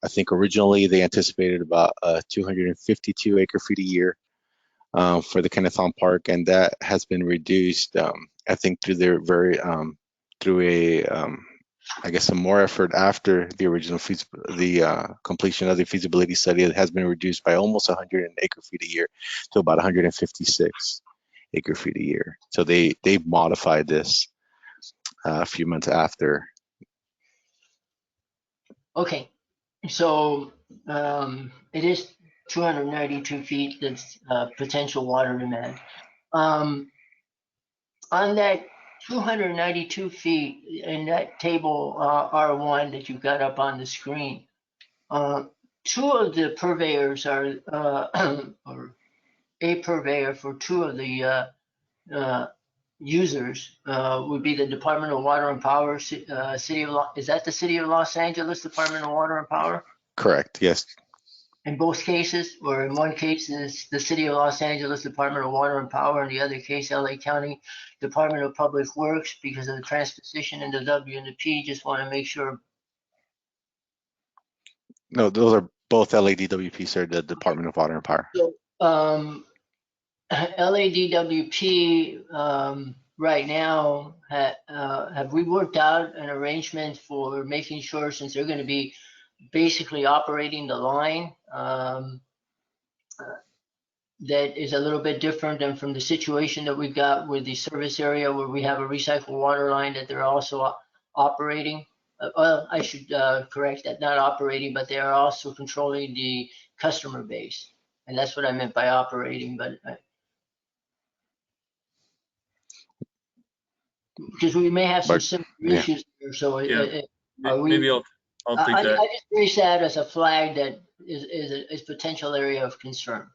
I think originally they anticipated about 252 acre feet a year for the Kennethon Park, and that has been reduced, I think, through their I guess some more effort after the original completion of the feasibility study. It has been reduced by almost 100 acre feet a year to about 156. acre feet a year. So they modified this a few months after. Okay, so it is 292 feet that's potential water demand. On that 292 feet in that table R1 that you've got up on the screen, two of the purveyors are, or a purveyor for two of the users would be the Department of Water and Power, City of, is that the City of Los Angeles Department of Water and Power? Correct. Yes. In both cases, or in one case is the City of Los Angeles Department of Water and Power, in the other case, LA County Department of Public Works, because of the transposition in the W and the P. Just want to make sure. No, those are both LADWP, sir, the Department of Water and Power. So, LADWP right now, have we worked out an arrangement for making sure, since they're going to be basically operating the line, that is a little bit different than from the situation that we've got with the service area where we have a recycled water line that they're also operating? Well, I should correct that, not operating, but they are also controlling the customer base. And that's what I meant by operating, but because we may have some similar issues here, so Yeah. are we? Maybe I'll take that. I just raise that as a flag that is potential area of concern.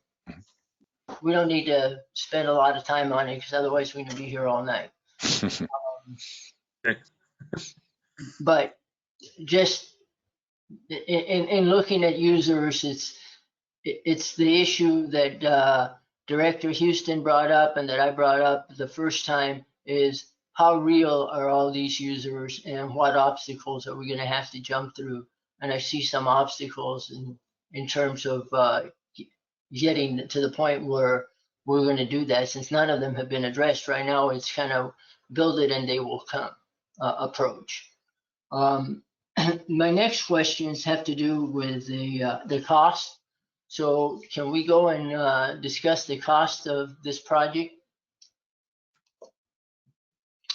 We don't need to spend a lot of time on it because otherwise we're going to be here all night. Okay. But just in looking at users, it's the issue that Director Houston brought up and that I brought up the first time is how real are all these users and what obstacles are we going to have to jump through? And I see some obstacles in terms of getting to the point where we're going to do that, since none of them have been addressed. Right now, it's kind of build it and they will come approach. My next questions have to do with the cost. So can we go and discuss the cost of this project?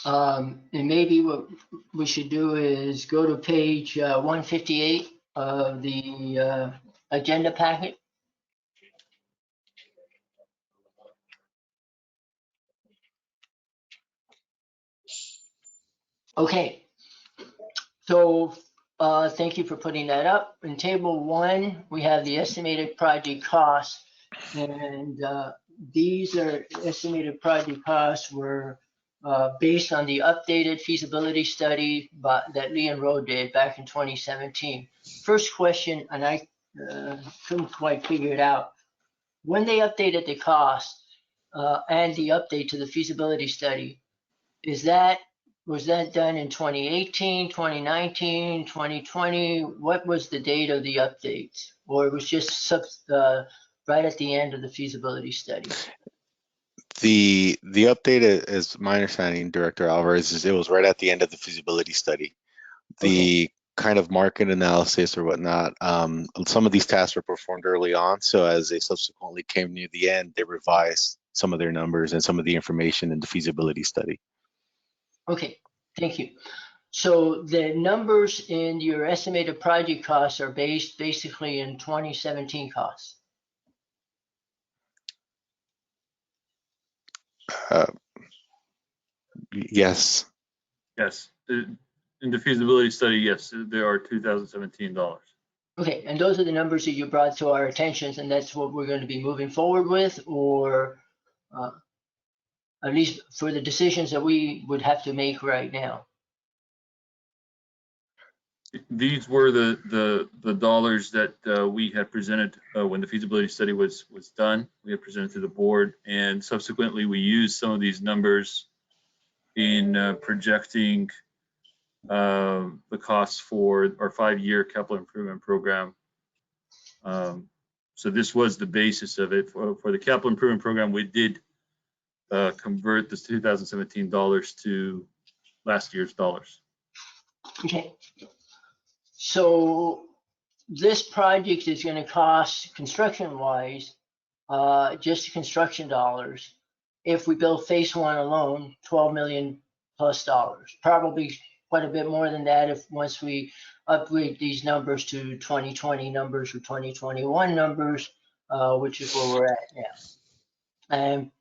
And maybe what we should do is go to page 158 of the agenda packet. Okay, so thank you for putting that up. In table 1, we have the estimated project costs, and these are estimated project costs were based on the updated feasibility study that Lee and Rowe did back in 2017. First question, and I couldn't quite figure it out. When they updated the cost and the update to the feasibility study, was that done in 2018, 2019, 2020? What was the date of the updates? Or it was just right at the end of the feasibility study? The update, is my understanding, Director Alvarez, is it was right at the end of the feasibility study. The kind of market analysis or whatnot, some of these tasks were performed early on. So as they subsequently came near the end, they revised some of their numbers and some of the information in the feasibility study. Okay, thank you. So the numbers in your estimated project costs are based basically in 2017 costs. Yes. Yes. In the feasibility study, yes, there are $2017. Okay, and those are the numbers that you brought to our attention, and that's what we're going to be moving forward with, or at least for the decisions that we would have to make right now. These were the dollars that we had presented when the feasibility study was done. We had presented to the board, and subsequently we used some of these numbers in projecting the costs for our 5-year capital improvement program. So this was the basis of it. For the capital improvement program, we did convert this 2017 dollars to last year's dollars. Okay. So this project is going to cost construction-wise, just construction dollars, if we build phase one alone, 12 million plus dollars. Probably quite a bit more than that if once we upgrade these numbers to 2020 numbers or 2021 numbers, which is where we're at now. And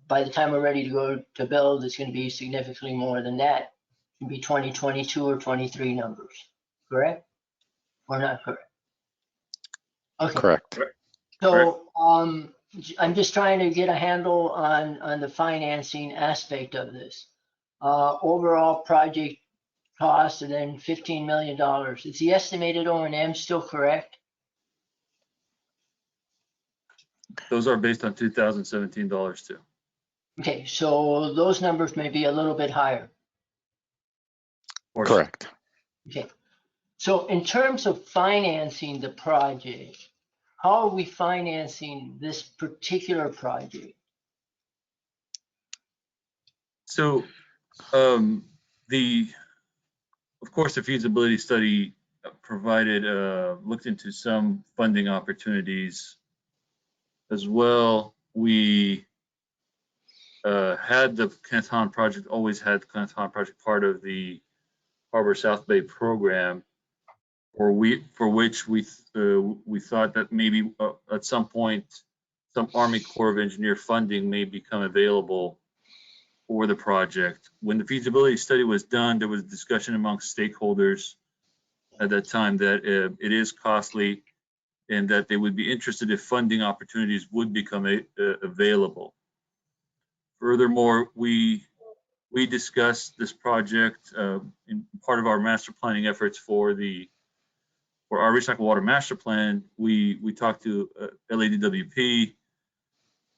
by the time we're ready to go to build, it's going to be significantly more than that. It can be 2022 or 23 numbers, correct? Or not correct? Okay. Correct. So I'm just trying to get a handle on the financing aspect of this. Overall project cost and then $15 million. Is the estimated O&M still correct? Those are based on 2017 dollars too. Okay, so those numbers may be a little bit higher. Or- Correct. Okay, so in terms of financing the project, how are we financing this particular project? So, of course, the feasibility study provided, looked into some funding opportunities as well. We had the Canton project, always had the Canton project part of the Harbor South Bay program, for which we thought that maybe at some point some Army Corps of Engineer funding may become available for the project. When the feasibility study was done, there was discussion amongst stakeholders at that time that it is costly and that they would be interested if funding opportunities would become available. Furthermore, we discussed this project in part of our master planning efforts for our recycled water master plan. We talked to LADWP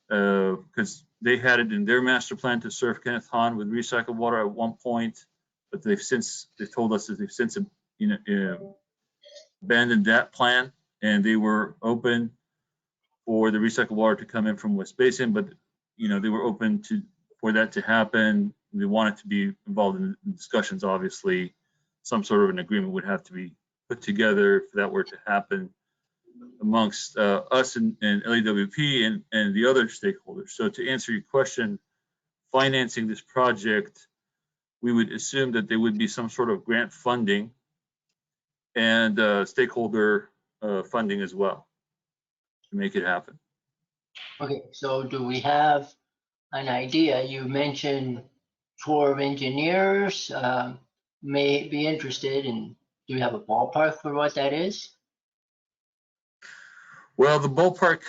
because they had it in their master plan to serve Kenneth Hahn with recycled water at one point, but they've told us that they've since abandoned that plan, and they were open for the recycled water to come in from West Basin, but they were open for that to happen. They wanted to be involved in discussions. Obviously, some sort of an agreement would have to be put together if that were to happen amongst us and LAWP and the other stakeholders. So to answer your question, financing this project, we would assume that there would be some sort of grant funding and stakeholder funding as well to make it happen. Okay, so do we have an idea? You mentioned Corps of Engineers may be interested, and do you have a ballpark for what that is? Well, the ballpark,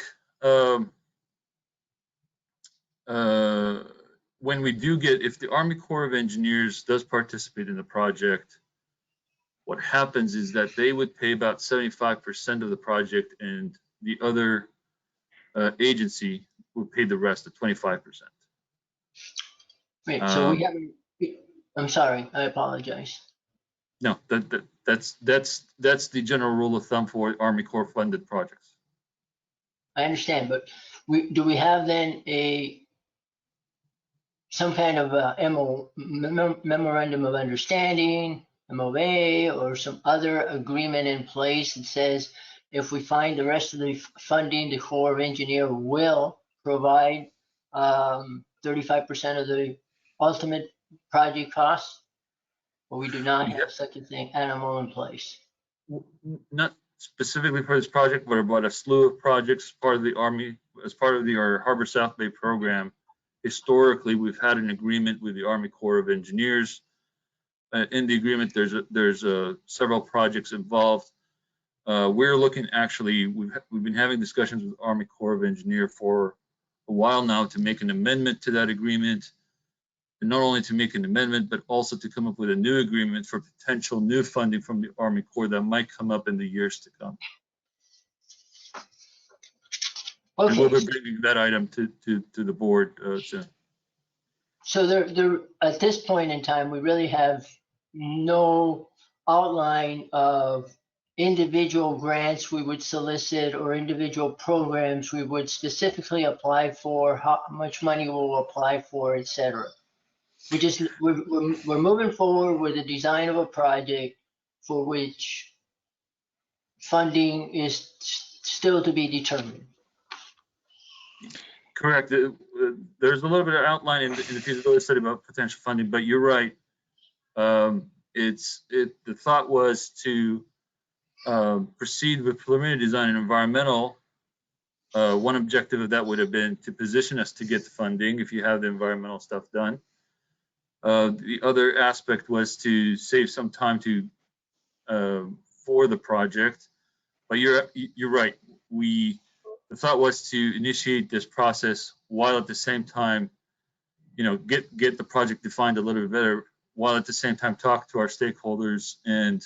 when we do if the Army Corps of Engineers does participate in the project, what happens is that they would pay about 75% of the project, and the other agency would pay the rest, the 25%. Right, so we haven't, I'm sorry, I apologize. No, that's the general rule of thumb for Army Corps funded projects. I understand, but do we have then some kind of memorandum of understanding, MOA, or some other agreement in place that says if we find the rest of the funding, the Corps of Engineer will provide 35% of the ultimate project costs? Or we do not have such a thing, animal in place? Not specifically for this project, but about a slew of projects as part of the Army, as part of our Harbor South Bay program. Historically, we've had an agreement with the Army Corps of Engineers. In the agreement, there's several projects involved. We're looking, actually, we've been having discussions with Army Corps of Engineers for a while now to make an amendment to that agreement. And not only to make an amendment, but also to come up with a new agreement for potential new funding from the Army Corps that might come up in the years to come. Okay. And we'll be bringing that item to the board soon. So there, at this point in time, we really have no outline of individual grants we would solicit or individual programs we would specifically apply for, how much money we'll apply for, et cetera. We're moving forward with the design of a project for which funding is still to be determined. Correct. there's a little bit of outline in the feasibility study about potential funding, but you're right. The thought was to proceed with preliminary design and environmental. One objective of that would have been to position us to get the funding if you have the environmental stuff done. The other aspect was to save some time for the project. But you're right. The thought was to initiate this process while at the same time, get the project defined a little bit better, while at the same time talk to our stakeholders and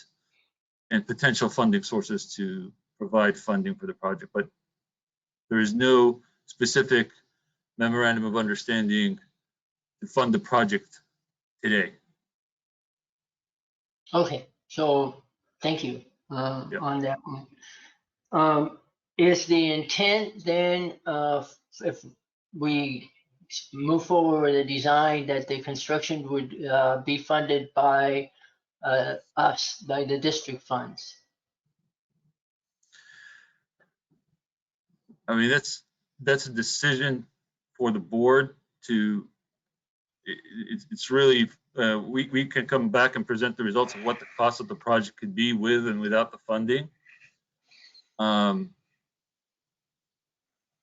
potential funding sources to provide funding for the project. But there is no specific memorandum of understanding to fund the project today. Okay, so thank you Yep. on that one. Is the intent then, if we move forward with a design, that the construction would be funded by us, by the district funds? I mean, that's a decision for the board to. It's really we can come back and present the results of what the cost of the project could be with and without the funding.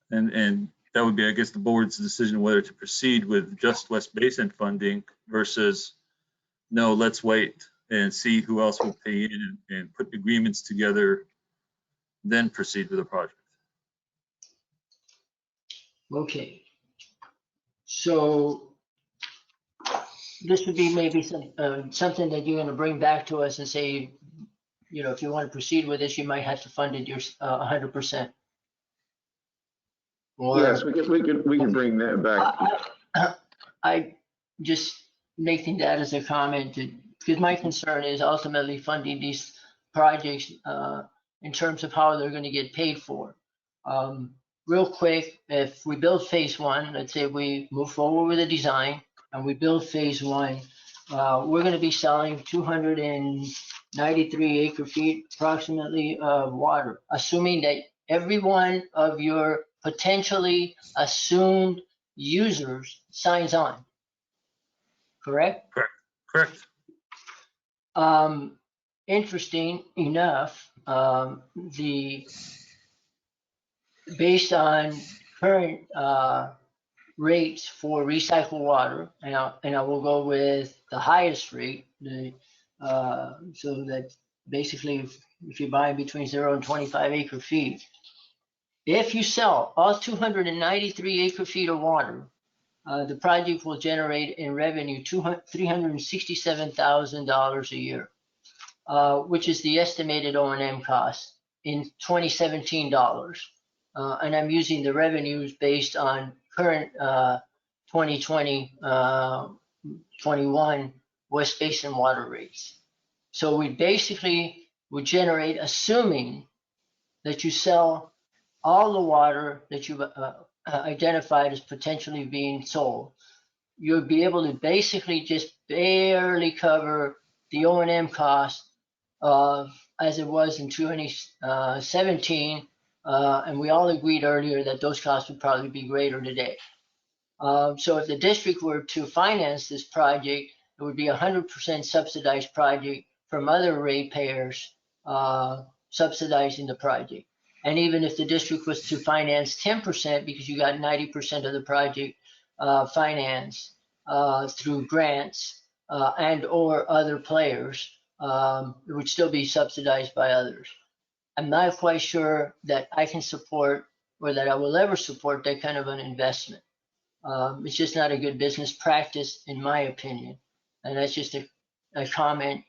And that would be, I guess, the board's decision whether to proceed with just West Basin funding versus no, let's wait and see who else will pay in and put agreements together, then proceed with the project. Okay. So this would be maybe something that you're going to bring back to us and say, if you want to proceed with this, you might have to fund it 100%. Yes, we can bring that back. I just making that as a comment, because my concern is ultimately funding these projects in terms of how they're going to get paid for. Real quick, if we build phase one, let's say we move forward with a design and we build phase one, we're going to be selling 293 acre feet approximately of water, assuming that every one of your potentially assumed users signs on. Correct? Correct. Interesting enough, based on current rates for recycled water, and I will go with the highest rate, so that basically if you buy between 0 and 25 acre feet, if you sell all 293 acre feet of water, the project will generate in revenue $367,000 a year, which is the estimated O&M cost in 2017 dollars. And I'm using the revenues based on current 2020-21 West Basin water rates. So we basically would generate, assuming that you sell all the water that you've identified as potentially being sold, you'll be able to basically just barely cover the O&M cost of as it was in 2017, and we all agreed earlier that those costs would probably be greater today. So if the district were to finance this project, it would be a 100% subsidized project from other ratepayers subsidizing the project. And even if the district was to finance 10%, because you got 90% of the project financed through grants and or other players, it would still be subsidized by others. I'm not quite sure that I can support or that I will ever support that kind of an investment. It's just not a good business practice, in my opinion. And that's just a comment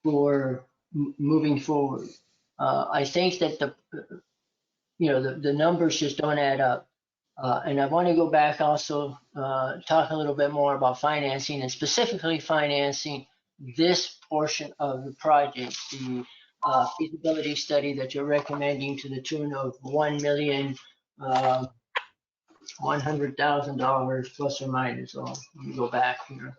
for moving forward. I think that the numbers just don't add up. And I want to go back also, talk a little bit more about financing, and specifically financing this portion of the project, the feasibility study that you're recommending to the tune of $1,100,000 plus or minus. So let me go back here.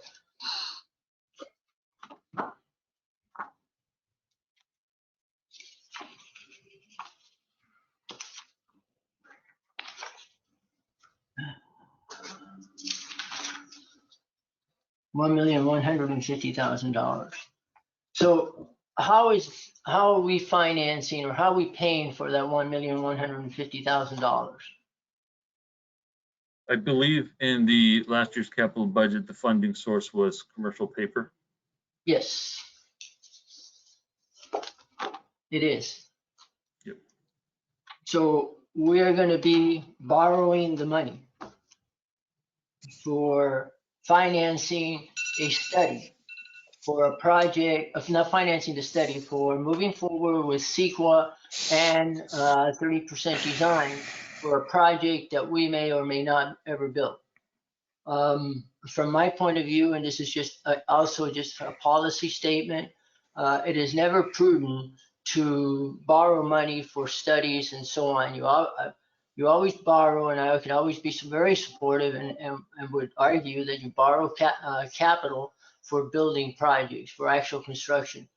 $1,150,000. So how are we financing, or how are we paying for that $1,150,000? I believe in the last year's capital budget, the funding source was commercial paper. Yes. It is. Yep. So we're going to be borrowing the money for financing a study for a project of not financing the study for moving forward with CEQA and 30% design for a project that we may or may not ever build. From my point of view, and this is just also just a policy statement, it is never prudent to borrow money for studies and so on. You always borrow, and I can always be very supportive and would argue that you borrow capital for building projects, for actual construction.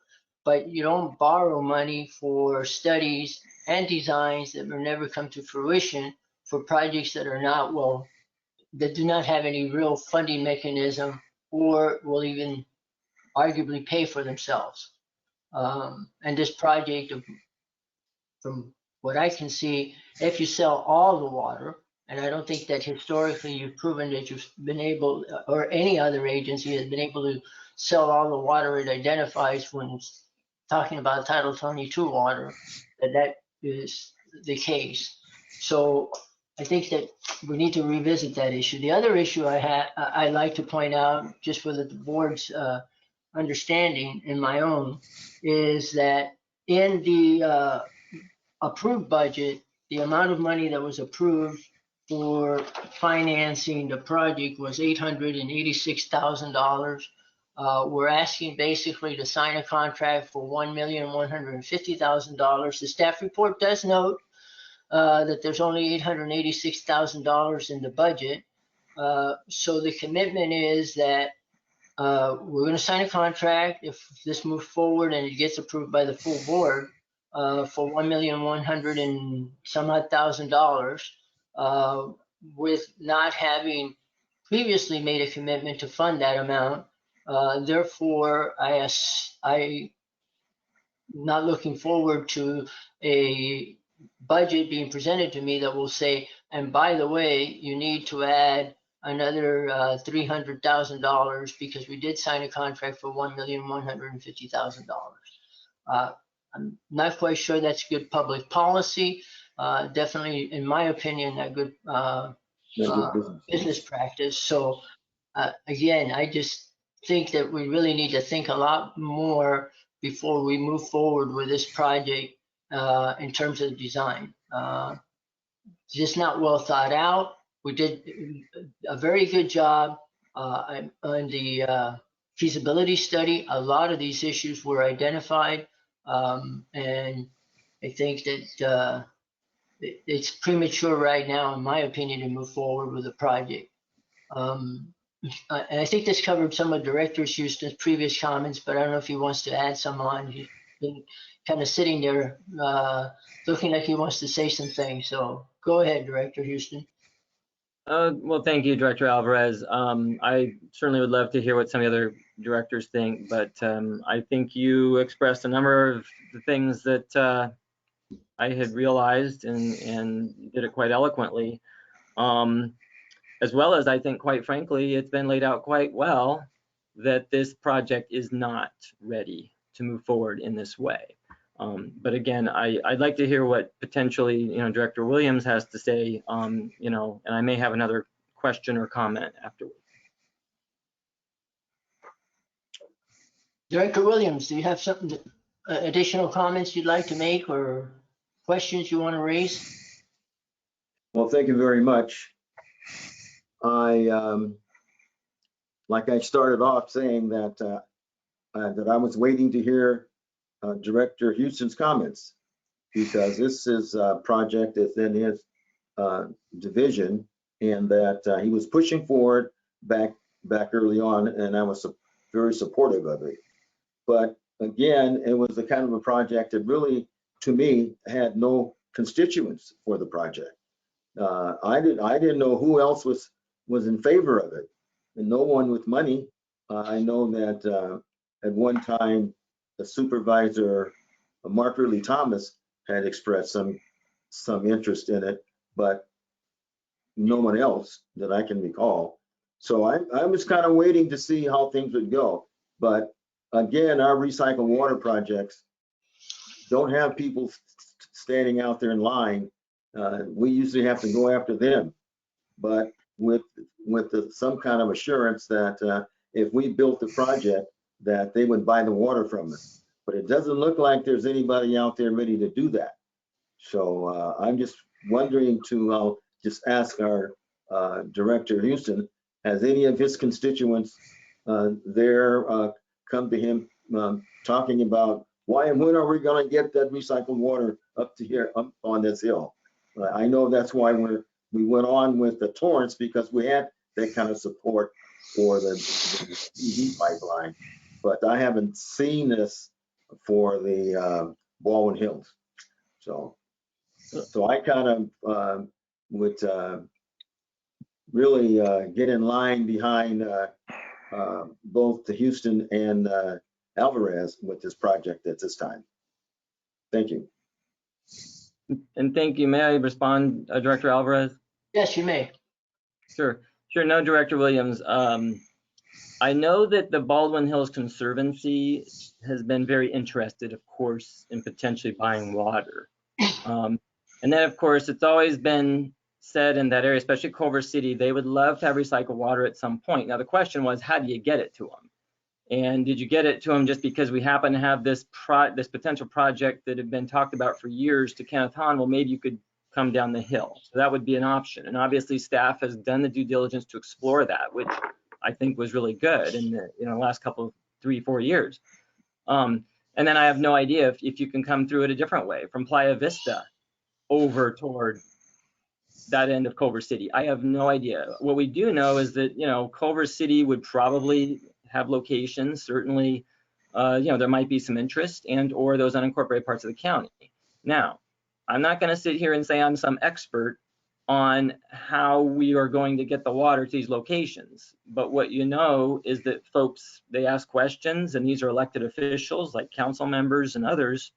But you don't borrow money for studies and designs that will never come to fruition for projects that are not, well, that do not have any real funding mechanism or will even arguably pay for themselves. And this project, from what I can see, if you sell all the water, and I don't think that historically you've proven that you've been able, or any other agency has been able to sell all the water it identifies when it's talking about Title 22 water, that is the case. So I think that we need to revisit that issue. The other issue I'd like to point out, just for the board's understanding and my own, is that in the approved budget, the amount of money that was approved for financing the project was $886,000. We're asking basically to sign a contract for $1,150,000. The staff report does note that there's only $886,000 in the budget. So the commitment is that we're going to sign a contract if this moves forward and it gets approved by the full board for $1,100,000 and some odd $1,000, with not having previously made a commitment to fund that amount. Therefore, I'm not looking forward to a budget being presented to me that will say, and by the way, you need to add another $300,000 because we did sign a contract for $1,150,000. I'm not quite sure that's good public policy. Definitely, in my opinion, a good business practice. So again, I just think that we really need to think a lot more before we move forward with this project in terms of design. Just not well thought out. We did a very good job on the feasibility study. A lot of these issues were identified, and I think that it's premature right now, in my opinion, to move forward with the project. And I think this covered some of Director Houston's previous comments, but I don't know if he wants to add some on. He's been kind of sitting there looking like he wants to say some things. So go ahead, Director Houston. Well, thank you, Director Alvarez. I certainly would love to hear what some of the other directors think, but I think you expressed a number of the things that I had realized and did it quite eloquently. As well as I think, quite frankly, it's been laid out quite well that this project is not ready to move forward in this way. But again, I'd like to hear what potentially, Director Williams has to say, and I may have another question or comment afterwards. Director Williams, do you have something, additional comments you'd like to make or questions you want to raise? Well, thank you very much. Like I started off saying that that I was waiting to hear Director Houston's comments, because this is a project that's in his division, and that he was pushing forward back early on, and I was very supportive of it. But again, it was the kind of a project that really, to me, had no constituents for the project. I didn't know who else was in favor of it, and no one with money I know that at one time, the supervisor, Mark Ridley Thomas, had expressed some interest in it, but no one else that I can recall. So I was kind of waiting to see how things would go. But again, our recycled water projects don't have people standing out there in line. We usually have to go after them, but with some kind of assurance that if we built the project, that they would buy the water from us. But it doesn't look like there's anybody out there ready to do that. So I'm just wondering to just ask our Director Houston, has any of his constituents there come to him talking about why and when are we going to get that recycled water up to here, up on this hill? I know that's why we went on with the Torrance, because we had that kind of support for the EV pipeline, but I haven't seen this for the Baldwin Hills. So I kind of would really get in line behind both the Houston and Alvarez with this project at this time. Thank you. And thank you. May I respond, Director Alvarez? Yes, you may. Sure. No, Director Williams. I know that the Baldwin Hills Conservancy has been very interested, of course, in potentially buying water. And then, of course, it's always been said in that area, especially Culver City, they would love to have recycled water at some point. Now, the question was, how do you get it to them? And did you get it to them just because we happen to have this potential project that had been talked about for years to Kenneth Hahn? Well, maybe you could come down the hill. So that would be an option. And obviously, staff has done the due diligence to explore that, which I think was really good in the last couple of 3-4 years. And then I have no idea if you can come through it a different way from Playa Vista over toward that end of Culver City. I have no idea. What we do know is that, Culver City would probably have locations. Certainly, there might be some interest and or those unincorporated parts of the county. Now, I'm not going to sit here and say I'm some expert on how we are going to get the water to these locations. But what you know is that folks, they ask questions, and these are elected officials like council members and others.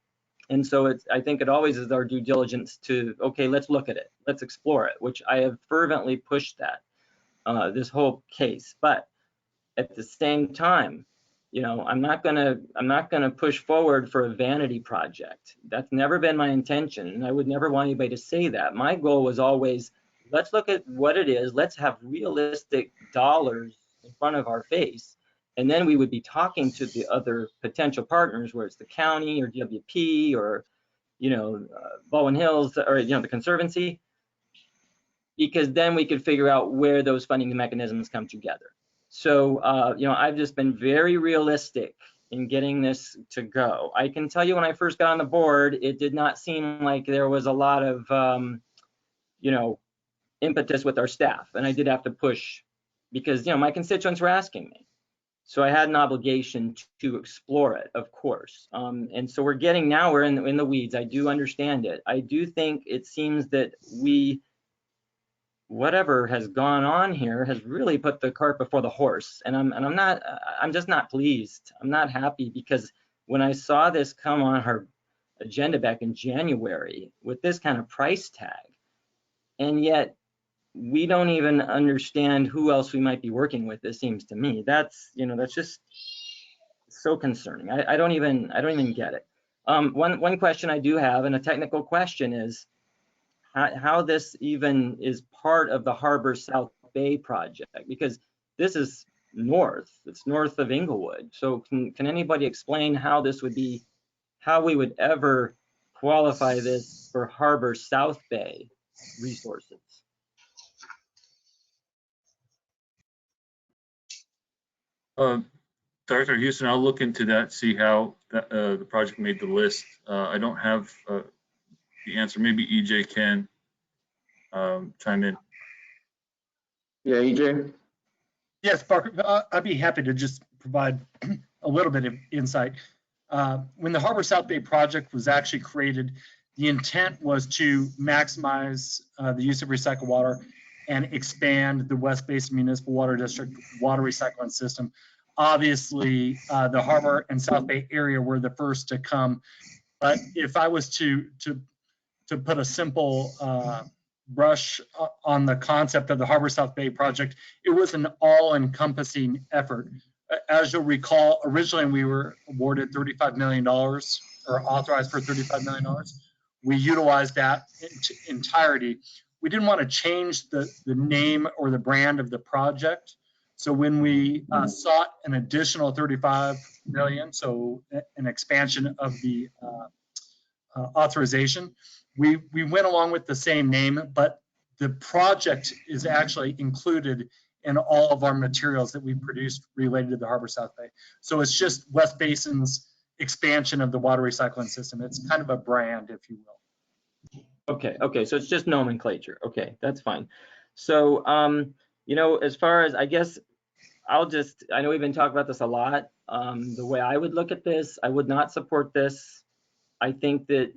And so I think it always is our due diligence to, okay, let's look at it. Let's explore it, which I have fervently pushed that this whole case. But at the same time, I'm not gonna push forward for a vanity project. That's never been my intention, and I would never want anybody to say that. My goal was always, let's look at what it is. Let's have realistic dollars in front of our face, and then we would be talking to the other potential partners, where it's the county or DWP or Baldwin Hills or the Conservancy, because then we could figure out where those funding mechanisms come together. So, I've just been very realistic in getting this to go. I can tell you when I first got on the board, it did not seem like there was a lot of, impetus with our staff. And I did have to push because, my constituents were asking me. So I had an obligation to explore it, of course. And so we're in the weeds. I do understand it. I do think it seems that whatever has gone on here has really put the cart before the horse. And I'm just not pleased. I'm not happy, because when I saw this come on our agenda back in January with this kind of price tag, and yet we don't even understand who else we might be working with, it seems to me. That's just so concerning. I don't even get it. One question I do have, and a technical question, is how this even is part of the Harbor South Bay project, because this is it's north of Inglewood. So can anybody explain how we would ever qualify this for Harbor South Bay resources? Dr. Houston, I'll look into that, see how the project made the list. I don't have the answer. Maybe EJ can chime in. Yeah, EJ? Yes, Parker, I'd be happy to just provide a little bit of insight. When the Harbor South Bay project was actually created, the intent was to maximize the use of recycled water and expand the West Basin Municipal Water District water recycling system obviously the harbor and South Bay area were the first to come. But if I was to put a simple brush on the concept of the Harbor South Bay project, it was an all-encompassing effort. As you'll recall, originally we were awarded $35 million, or authorized for $35 million. We utilized that in entirety. We didn't want to change the name or the brand of the project. So when we sought an additional 35 million, so an expansion of the authorization, we went along with the same name, but the project is actually included in all of our materials that we produced related to the Harbor South Bay. So it's just West Basin's expansion of the water recycling system. It's kind of a brand, if you will. Okay, so it's just nomenclature. Okay, that's fine. So, you know, as far as, I guess, I know we've been talking about this a lot. The way I would look at this, I would not support this. I think that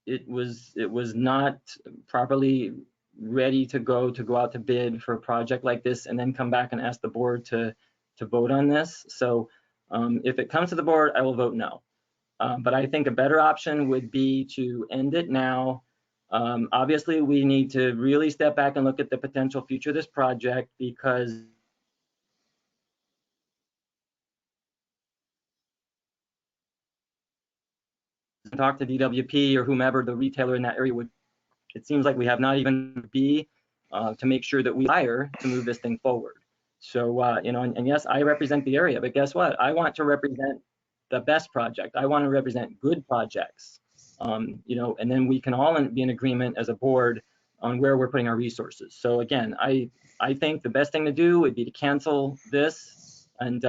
it was not properly ready to go out to bid for a project like this and then come back and ask the board to vote on this. So if it comes to the board, I will vote no. But I think a better option would be to end it now. Obviously, we need to really step back and look at the potential future of this project, because talk to DWP or whomever the retailer in that area would. It seems like we have not even to make sure that we hire to move this thing forward. So, you know, and yes, I represent the area, but guess what? I want to represent the best project. I want to represent good projects, you know, and then we can all be in agreement as a board on where we're putting our resources. So again, I think the best thing to do would be to cancel this and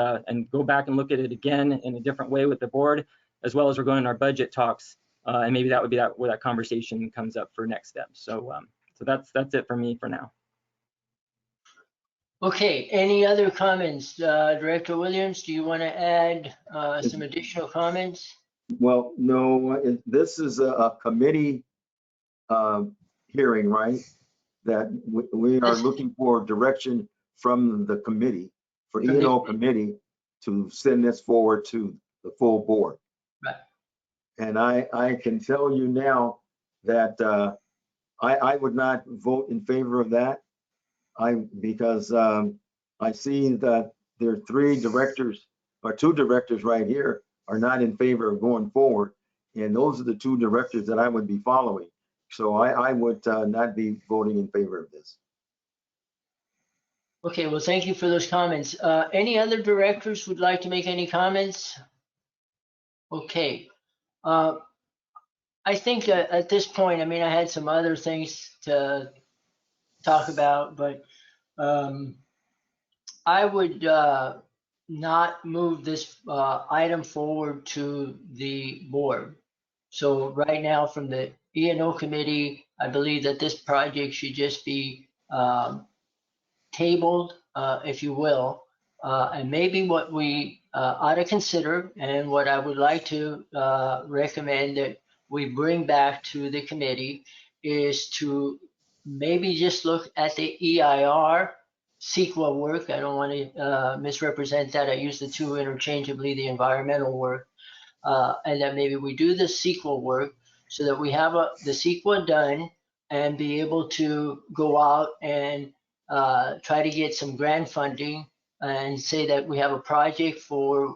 go back and look at it again in a different way with the board, as well as we're going in our budget talks, and maybe that would be where that conversation comes up for next steps. So, so that's it for me for now. Okay, any other comments? Director Williams, do you want to add some additional comments? Well, no, this is a committee hearing, right? That we are looking for direction from the committee, for E&O committee, to send this forward to the full board. Right. And I can tell you now that I would not vote in favor of that. Because I see that there are 3 directors, or 2 directors right here are not in favor of going forward. And those are the 2 directors that I would be following. So I would not be voting in favor of this. Okay, well, thank you for those comments. Any other directors would like to make any comments? Okay. I think at this point, I mean, I had some other things to talk about, but I would not move this item forward to the board. So right now, from the E&O committee, I believe that this project should just be tabled, if you will. And maybe what we ought to consider, and what I would like to recommend that we bring back to the committee, is to maybe just look at the EIR CEQA work. I don't want to misrepresent that. I use the 2 interchangeably, the environmental work. And then maybe we do the CEQA work so that we have the CEQA done and be able to go out and try to get some grant funding and say that we have a project for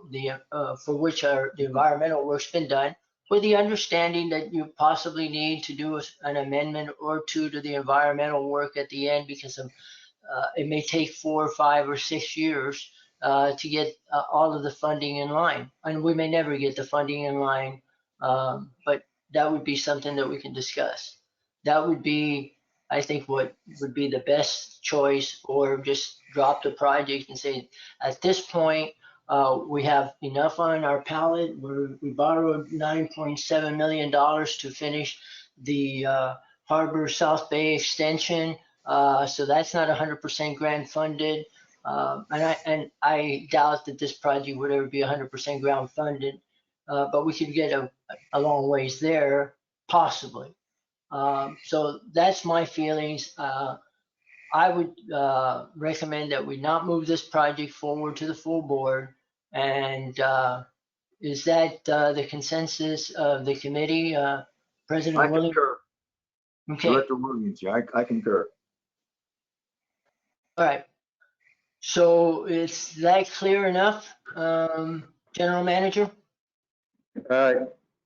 which the environmental work's been done, with the understanding that you possibly need to do an amendment or 2 to the environmental work at the end, because it may take 4 or 5 or 6 years to get all of the funding in line. And we may never get the funding in line, but that would be something that we can discuss. That would be, I think, what would be the best choice, or just drop the project and say, at this point, we have enough on our pallet. We borrowed $9.7 million to finish the Harbor South Bay extension. So that's not 100% grant funded. And I doubt that this project would ever be 100% grant funded, but we could get a long ways there, possibly. So that's my feelings. I would recommend that we not move this project forward to the full board. And is that the consensus of the committee, President I Williams? concur. Okay, Director Williams, yeah, I concur. all right. So is that clear enough, General Manager?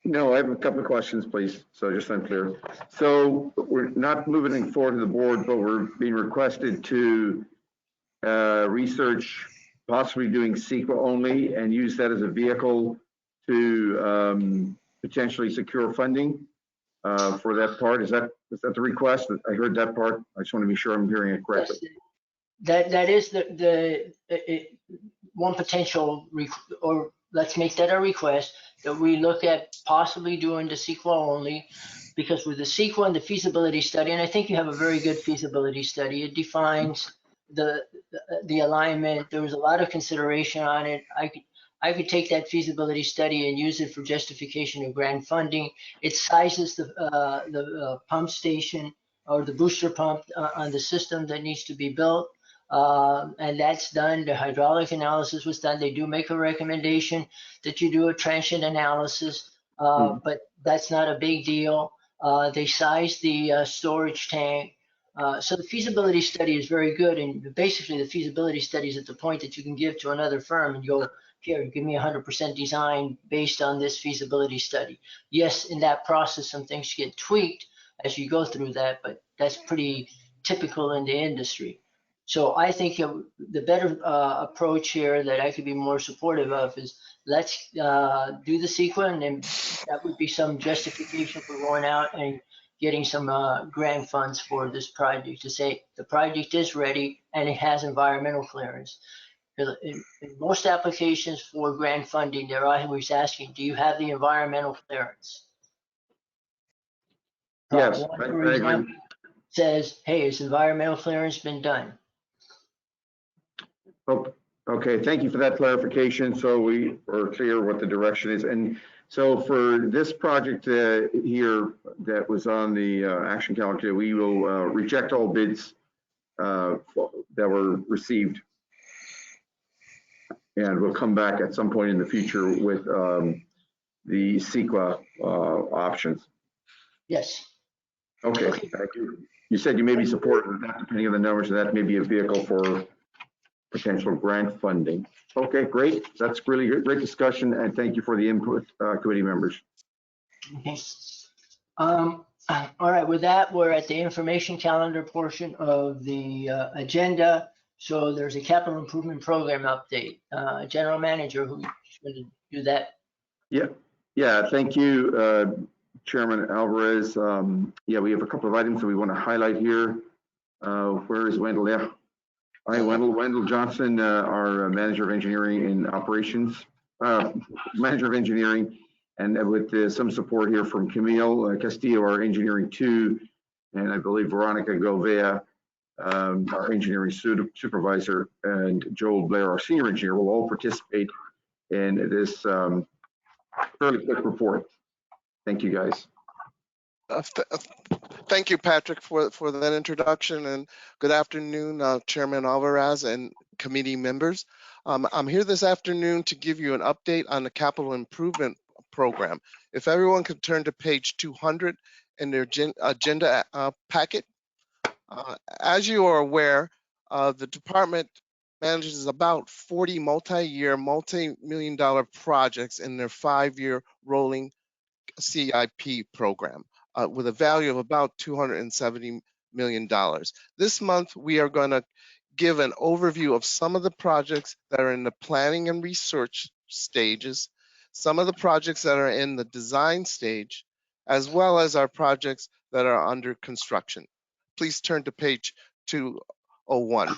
No, I have a couple of questions, please. So just so I'm clear. So we're not moving it forward to the board, but we're being requested to research possibly doing CEQA only and use that as a vehicle to potentially secure funding for that part. Is that the request? I heard that part. I just want to be sure I'm hearing it correctly. Yes, that is the one potential, or let's make that a request, that we look at possibly doing the CEQA only, because with the CEQA and the feasibility study, and I think you have a very good feasibility study, it defines the alignment. There was a lot of consideration on it. I could take that feasibility study and use it for justification of grant funding. It sizes the pump station or the booster pump on the system that needs to be built. And that's done. The hydraulic analysis was done. They do make a recommendation that you do a transient analysis, but that's not a big deal. They size the storage tank. So the feasibility study is very good. And basically the feasibility study is at the point that you can give to another firm and go, here, give me 100% design based on this feasibility study. Yes, in that process, some things get tweaked as you go through that, but that's pretty typical in the industry. So I think the better approach here that I could be more supportive of is let's do the CEQA, and then that would be some justification for going out and getting some grant funds for this project to say the project is ready and it has environmental clearance. In most applications for grant funding, they're always asking, do you have the environmental clearance? Yes, Prop 1, I for agree. example, says, hey, has environmental clearance been done? Oh, okay, thank you for that clarification. So we are clear what the direction is. And so for this project here that was on the action calendar, we will reject all bids that were received. And we'll come back at some point in the future with the CEQA options. Yes. Okay, thank you. You said you may be supportive of that, depending on the numbers, and that may be a vehicle for potential grant funding. Okay, great. That's really great discussion, and thank you for the input, committee members. Okay. All right, with that, we're at the information calendar portion of the agenda. So there's a capital improvement program update. General Manager, who's going to do that? Yeah, thank you, Chairman Alvarez. Yeah, we have a couple of items that we want to highlight here. Where is Wendell? Yeah. Hi, Wendell Johnson, our Manager of Engineering and Operations, Manager of Engineering, and with some support here from Camille Castillo, our Engineering 2, and I believe Veronica Govea, our Engineering Supervisor, and Joel Blair, our Senior Engineer, will all participate in this fairly quick report. Thank you, guys. Thank you, Patrick, for that introduction, and good afternoon, Chairman Alvarez and committee members. I'm here this afternoon to give you an update on the capital improvement program. If everyone could turn to page 200 in their agenda packet. As you are aware, the department manages about 40 multi-year, multi-million-dollar projects in their 5-year rolling CIP program. With a value of about $270 million. This month, we are going to give an overview of some of the projects that are in the planning and research stages, some of the projects that are in the design stage, as well as our projects that are under construction. Please turn to page 201.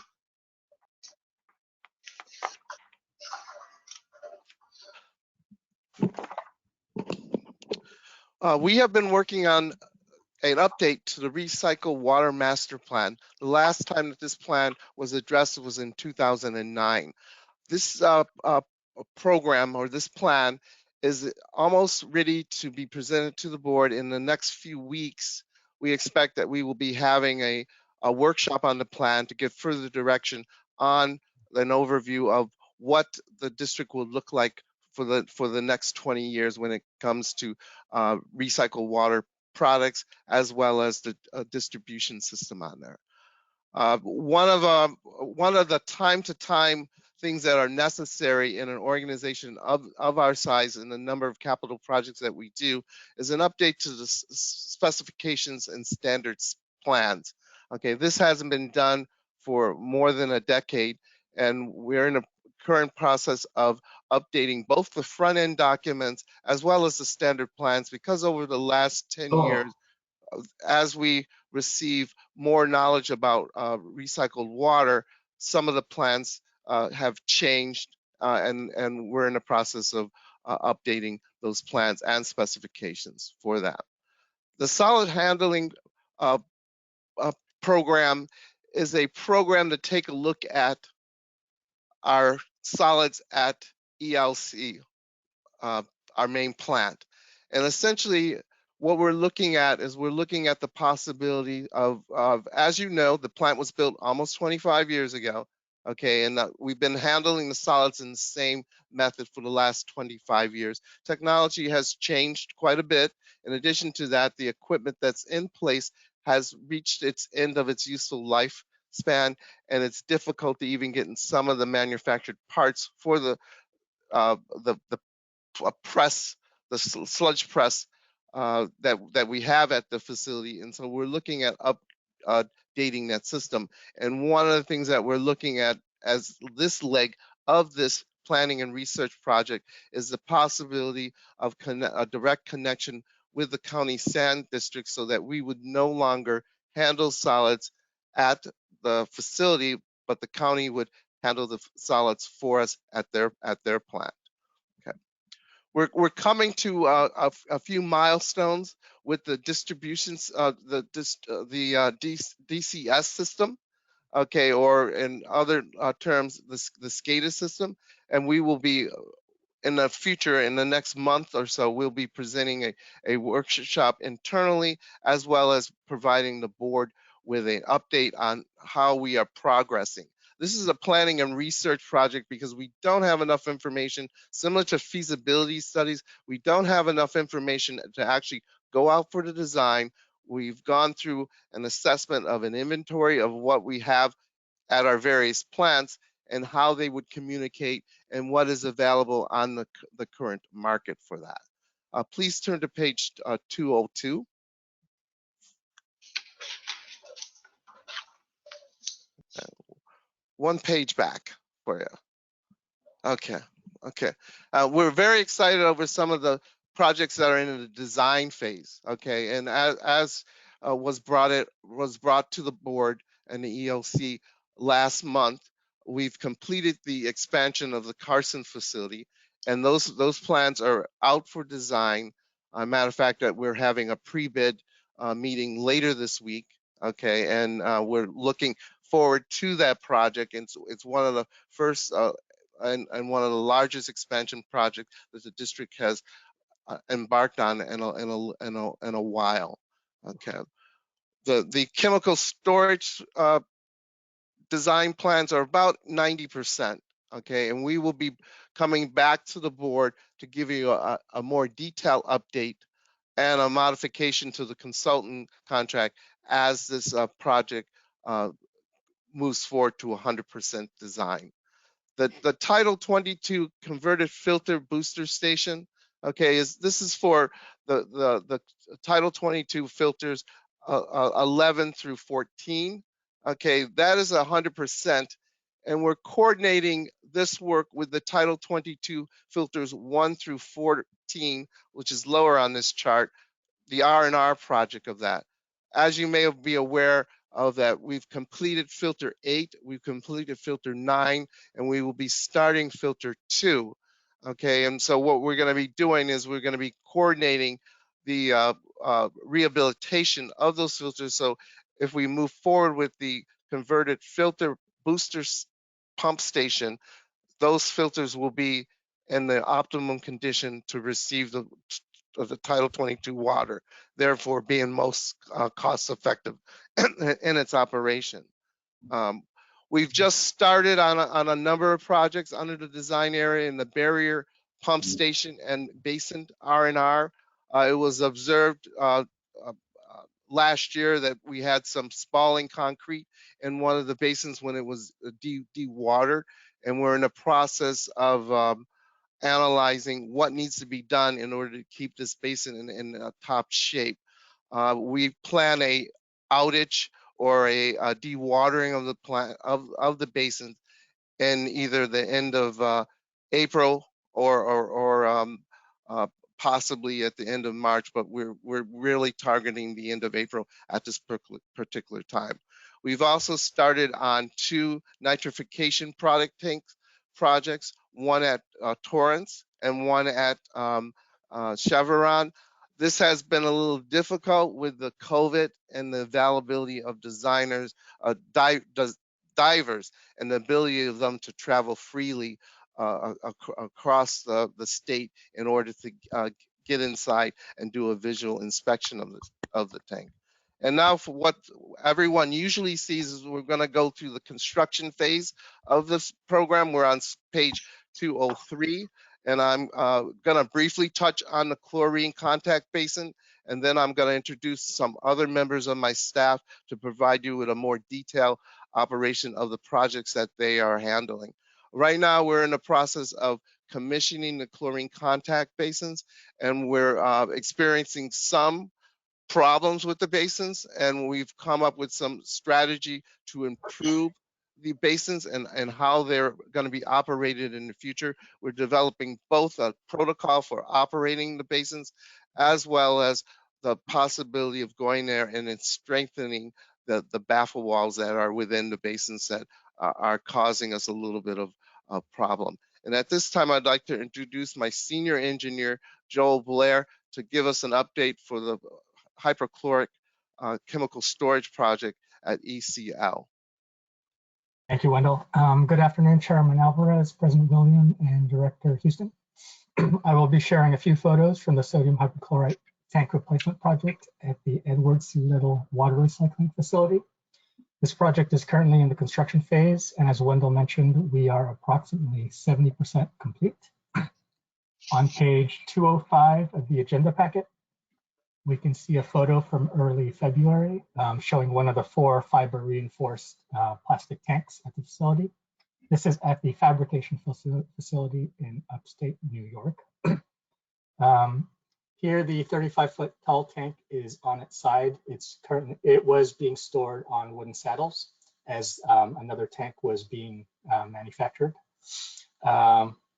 We have been working on an update to the Recycle Water Master Plan. The last time that this plan was addressed was in 2009. This program, or this plan, is almost ready to be presented to the board in the next few weeks. We expect that we will be having a a workshop on the plan to give further direction on an overview of what the district will look like for the next 20 years when it comes to recycled water products, as well as the distribution system on there. One of the time-to-time things that are necessary in an organization of our size and the number of capital projects that we do is an update to the specifications and standards plans. Okay, this hasn't been done for more than a decade, and we're in a current process of updating both the front end documents as well as the standard plans, because over the last 10 years, as we receive more knowledge about recycled water, some of the plans have changed, and we're in the process of updating those plans and specifications for that. The solid handling program is a program to take a look at our solids at ELC, our main plant. And essentially, what we're looking at is we're looking at the possibility of, as you know, the plant was built almost 25 years ago, okay, and we've been handling the solids in the same method for the last 25 years. Technology has changed quite a bit. In addition to that, the equipment that's in place has reached its end of its useful lifespan, and it's difficult to even get in some of the manufactured parts for the press, the sludge press that we have at the facility. And so we're looking at updating that system. And one of the things that we're looking at as this leg of this planning and research project is the possibility of a direct connection with the county sand district, so that we would no longer handle solids at the facility, but the county would handle the solids for us at their plant. Okay. We're coming to a few milestones with the distributions, the DCS system, okay, or in other terms, the SCADA system, and we will be in the future, in the next month or so, we'll be presenting a workshop internally, as well as providing the board with an update on how we are progressing. This is a planning and research project because we don't have enough information. Similar to feasibility studies, we don't have enough information to actually go out for the design. We've gone through an assessment of an inventory of what we have at our various plants and how they would communicate and what is available on the current market for that. Please turn to page 202. One page back for you. Okay. We're very excited over some of the projects that are in the design phase. Okay, and as was brought to the board and the ELC last month, we've completed the expansion of the Carson facility, and those plans are out for design. Matter of fact, that we're having a pre-bid meeting later this week. Okay, and we're looking forward to that project. And so it's one of the first and one of the largest expansion projects that the district has embarked on in a while. Okay, the chemical storage design plans are about 90%. Okay, and we will be coming back to the board to give you a more detailed update and a modification to the consultant contract as this project moves forward to 100% design. The Title 22 converted filter booster station, okay, this is for the Title 22 filters 11 through 14. Okay, that is 100%, and we're coordinating this work with the Title 22 filters 1 through 14, which is lower on this chart, the R&R project of that. As you may be aware of that, we've completed filter 8, we've completed filter 9, and we will be starting filter 2. Okay, and so what we're going to be doing is we're going to be coordinating the rehabilitation of those filters. So if we move forward with the converted filter booster pump station, those filters will be in the optimum condition to receive the Title 22 water, therefore being most cost effective in its operation. We've just started on a number of projects under the design area in the barrier pump station and basin R&R. It was observed last year that we had some spalling concrete in one of the basins when it was de-watered, and we're in the process of analyzing what needs to be done in order to keep this basin in top shape. We plan a outage or a dewatering of the plant of the basin in either the end of April or possibly at the end of March, but we're really targeting the end of April at this particular time. We've also started on 2 nitrification product tanks projects, one at Torrance and one at Chevron. This has been a little difficult with the COVID and the availability of divers and the ability of them to travel freely across the state in order to get inside and do a visual inspection of the tank. And now for what everyone usually sees is we're going to go through the construction phase of this program. We're on page 203, and I'm going to briefly touch on the chlorine contact basin, and then I'm going to introduce some other members of my staff to provide you with a more detailed operation of the projects that they are handling. Right now, we're in the process of commissioning the chlorine contact basins, and we're experiencing some problems with the basins, and we've come up with some strategy to improve the basins and how they're going to be operated in the future. We're developing both a protocol for operating the basins as well as the possibility of going there and then strengthening the baffle walls that are within the basins that are causing us a little bit of a problem. And at this time, I'd like to introduce my senior engineer, Joel Blair, to give us an update for the hyperchloric chemical storage project at ECL. Thank you, Wendell. Good afternoon, Chairman Alvarez, President William, and Director Houston. I will be sharing a few photos from the sodium hypochlorite tank replacement project at the Edward C. Little Water Recycling Facility. This project is currently in the construction phase, and as Wendell mentioned, we are approximately 70% complete. On page 205 of the agenda packet, we can see a photo from early February showing one of the 4 fiber reinforced plastic tanks at the facility. This is at the fabrication facility in upstate New York. Here, the 35-foot tall tank is on its side. It was being stored on wooden saddles as another tank was being manufactured.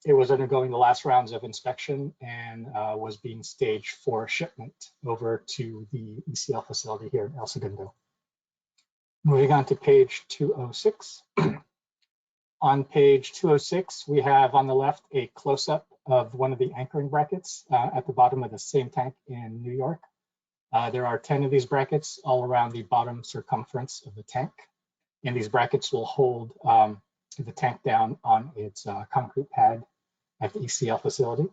It was undergoing the last rounds of inspection and was being staged for shipment over to the ECL facility here in El Segundo. Moving on to page 206. On page 206, we have on the left a close-up of one of the anchoring brackets at the bottom of the same tank in New York. There are 10 of these brackets all around the bottom circumference of the tank, and these brackets will hold the tank down on its concrete pad at the ECL facility.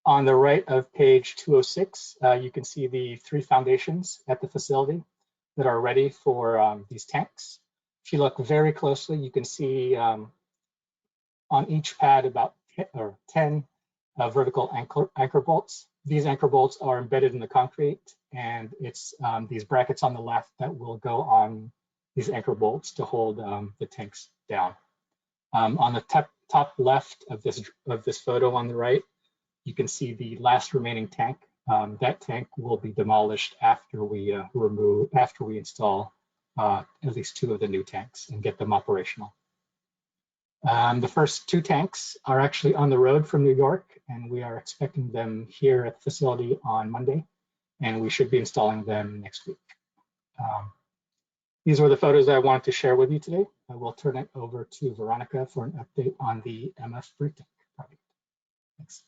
On the right of page 206, you can see the 3 foundations at the facility that are ready for these tanks. If you look very closely, you can see on each pad about 10 vertical anchor bolts. These anchor bolts are embedded in the concrete, and it's these brackets on the left that will go on these anchor bolts to hold the tanks down. On the top left of this photo on the right, you can see the last remaining tank. That tank will be demolished after we install at least 2 of the new tanks and get them operational. The first 2 tanks are actually on the road from New York, and we are expecting them here at the facility on Monday, and we should be installing them next week. These were the photos that I wanted to share with you today. I will turn it over to Veronica for an update on the MF Fruit Tank project. Thanks.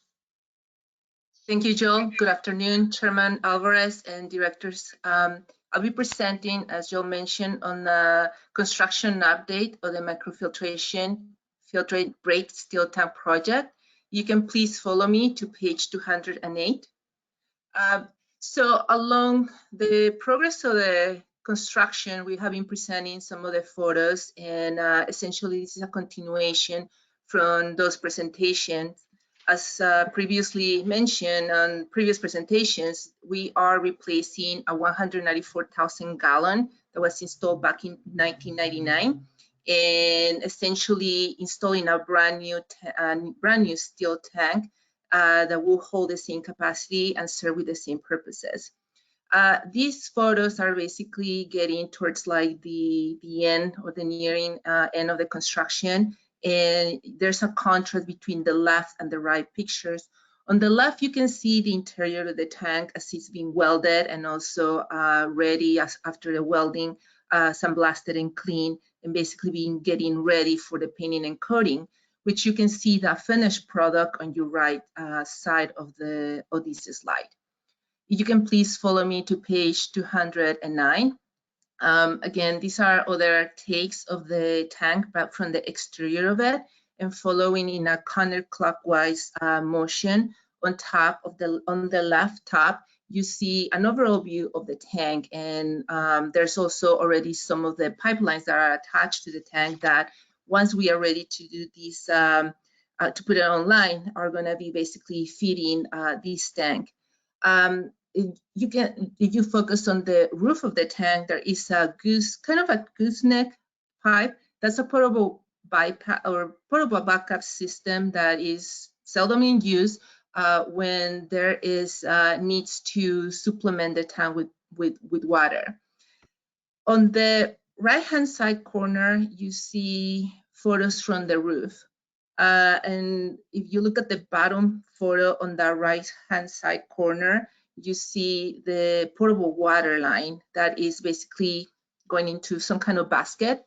Thank you, Joel. Good afternoon, Chairman Alvarez and directors. I'll be presenting, as Joel mentioned, on the construction update of the microfiltration filtrate brake steel tank project. You can please follow me to page 208. So along the progress of the construction, we have been presenting some of the photos, and essentially this is a continuation from those presentations. As previously mentioned on previous presentations, we are replacing a 194,000 gallon that was installed back in 1999, and essentially installing a brand new steel tank that will hold the same capacity and serve with the same purposes. These photos are basically getting towards like the end or the nearing end of the construction, and there's a contrast between the left and the right pictures. On the left, you can see the interior of the tank as it's being welded and also ready after the welding, sandblasted and clean, and basically getting ready for the painting and coating, which you can see the finished product on your right side of this slide. You can please follow me to page 209. Again, these are other takes of the tank, but from the exterior of it, and following in a counterclockwise motion. On the left top, you see an overall view of the tank, and there's also already some of the pipelines that are attached to the tank that once we are ready to do this, to put it online, are going to be basically feeding this tank. If you focus on the roof of the tank, there is a kind of a gooseneck pipe. That's a portable bypass or portable backup system that is seldom in use when there is needs to supplement the tank with water. On the right-hand side corner, you see photos from the roof. And if you look at the bottom photo on the right-hand side corner, you see the portable water line that is basically going into some kind of basket.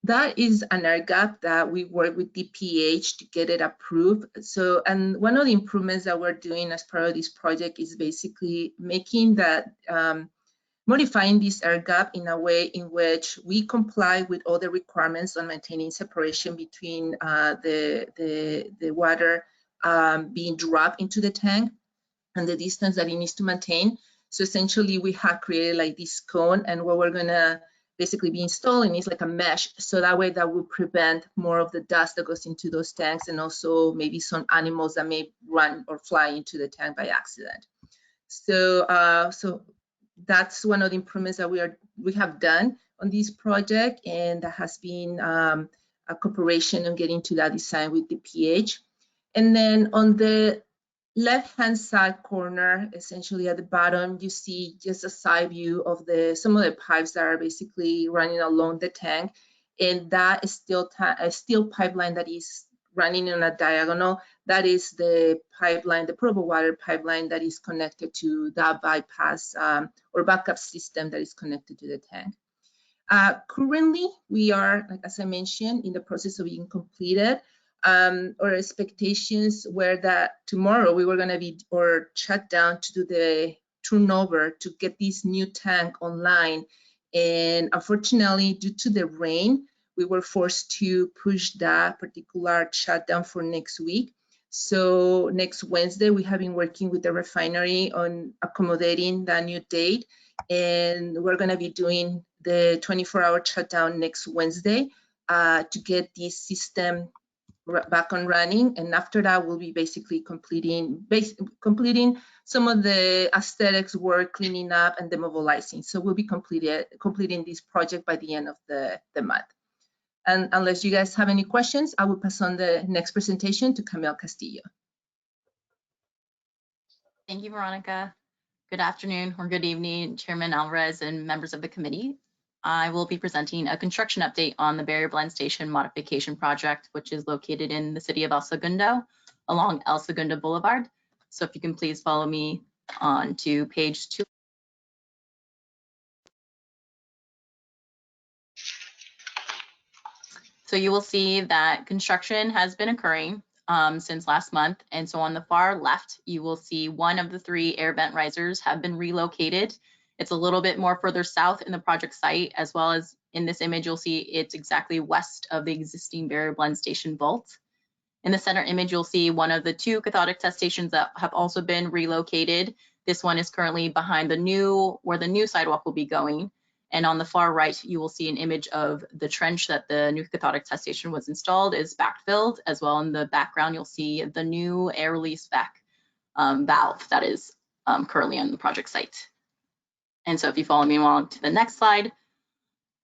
That is an air gap that we work with DPH to get it approved. So, and one of the improvements that we're doing as part of this project is basically making that, modifying this air gap in a way in which we comply with all the requirements on maintaining separation between the water being dropped into the tank and the distance that it needs to maintain. So essentially we have created like this cone, and what we're gonna basically be installing is like a mesh. So that way that will prevent more of the dust that goes into those tanks, and also maybe some animals that may run or fly into the tank by accident. So, so that's one of the improvements that we have done on this project, and that has been a cooperation on getting to that design with DPH. And then on the left-hand side corner, essentially at the bottom, you see just a side view of some of the pipes that are basically running along the tank, and that is a steel pipeline that is running on a diagonal. That is the pipeline, the portable water pipeline that is connected to that bypass or backup system that is connected to the tank. Currently, we are, like as I mentioned, in the process of being completed. Our expectations were that tomorrow we were going to be shut down to do the turnover to get this new tank online. And unfortunately, due to the rain, we were forced to push that particular shutdown for next week. So next Wednesday, we have been working with the refinery on accommodating that new date. And we're going to be doing the 24-hour shutdown next Wednesday to get this system back on running. And after that, we'll be basically completing some of the aesthetics work, cleaning up and demobilizing. So we'll be completing this project by the end of the month. And unless you guys have any questions, I will pass on the next presentation to Camille Castillo. Thank you, Veronica. Good afternoon or good evening, Chairman Alvarez and members of the committee. I will be presenting a construction update on the barrier blend station modification project, which is located in the city of El Segundo along El Segundo Boulevard. So if you can please follow me on to page 2. So you will see that construction has been occurring since last month. And so on the far left, you will see one of the 3 air vent risers have been relocated. It's a little bit more further south in the project site, as well as in this image, you'll see it's exactly west of the existing barrier blend station vault. In the center image, you'll see one of the 2 cathodic test stations that have also been relocated. This one is currently behind where the new sidewalk will be going. And on the far right, you will see an image of the trench that the new cathodic test station was installed is backfilled. As well in the background, you'll see the new air release vac valve that is currently on the project site. And so if you follow me along to the next slide,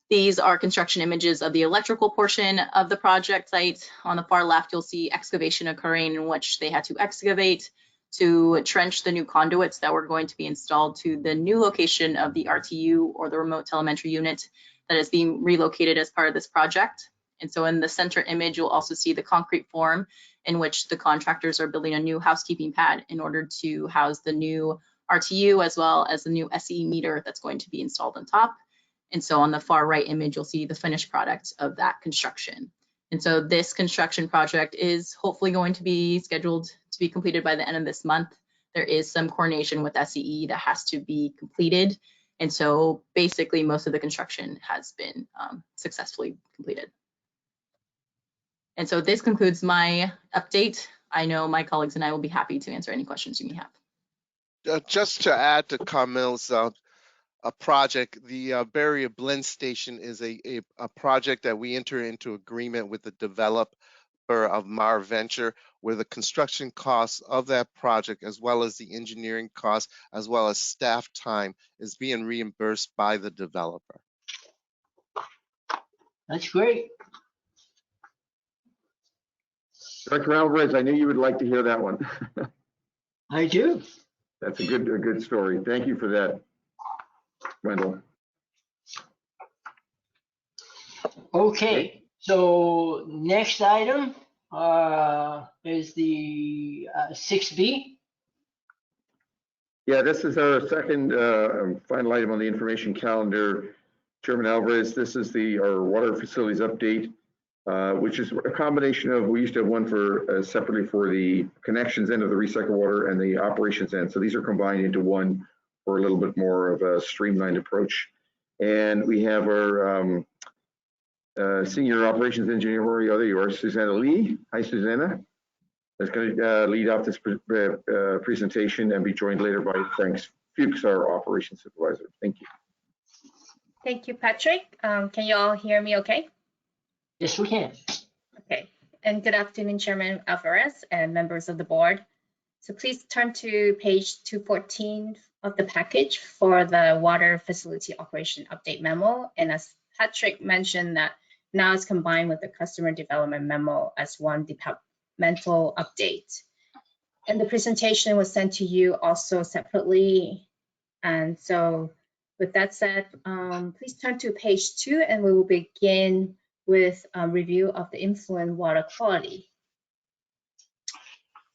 these are construction images of the electrical portion of the project site. On the far left, you'll see excavation occurring in which they had to excavate to trench the new conduits that were going to be installed to the new location of the RTU, or the remote telemetry unit, that is being relocated as part of this project. And so in the center image, you'll also see the concrete form in which the contractors are building a new housekeeping pad in order to house the new RTU, as well as the new SE meter that's going to be installed on top. And so on the far right image, you'll see the finished product of that construction. And so this construction project is hopefully going to be scheduled to be completed by the end of this month. There is some coordination with SCE that has to be completed. And so basically most of the construction has been successfully completed. And so this concludes my update. I know my colleagues and I will be happy to answer any questions you may have. Just to add to Carmel's project, the barrier blend station is a project that we enter into agreement with the developer of Mar Venture, where the construction costs of that project, as well as the engineering costs, as well as staff time, is being reimbursed by the developer. That's great. Director Alvarez, I knew you would like to hear that one. I do. That's a good story. Thank you for that, Wendell. Okay, so next item is the 6B. Yeah, this is our second final item on the information calendar. Chairman Alvarez, this is our water facilities update, which is a combination of, we used to have one for separately for the connections end of the recycled water and the operations end. So these are combined into one for a little bit more of a streamlined approach. And we have our senior operations engineer, where you are, Susanna Lee. Hi, Susanna. That's going to lead off this presentation and be joined later by Frank Fuchs, our operations supervisor. Thank you. Thank you, Patrick. Can you all hear me okay? Yes, we can. Okay. And good afternoon, Chairman Alvarez and members of the board. So please turn to page 214 of the package for the water facility operation update memo. And as Patrick mentioned, that now it's combined with the customer development memo as one departmental update. And the presentation was sent to you also separately. And so with that said, please turn to page 2 and we will begin with a review of the influent water quality.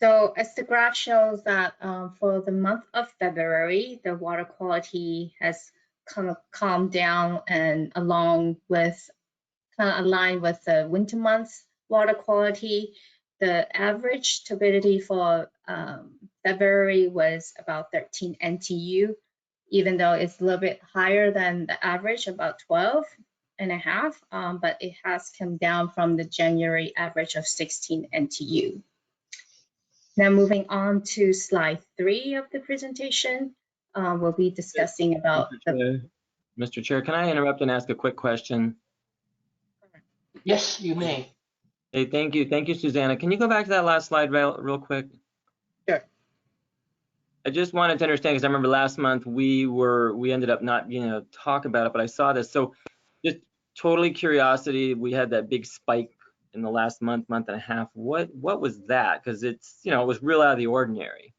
So as the graph shows that for the month of February, the water quality has kind of calmed down and aligned with the winter months water quality. The average turbidity for February was about 13 NTU, even though it's a little bit higher than the average, about 12.5, but it has come down from the January average of 16 NTU. Now moving on to slide 3 of the presentation, we'll be discussing about Mr. Chair, can I interrupt and ask a quick question? Yes, you may. Hey, thank you. Thank you, Susanna. Can you go back to that last slide real quick? Sure. I just wanted to understand, because I remember last month we ended up not being able to talk about it, but I saw this. So just totally curiosity, we had that big spike in the last month and a half. What was that? Because it's, it was real out of the ordinary.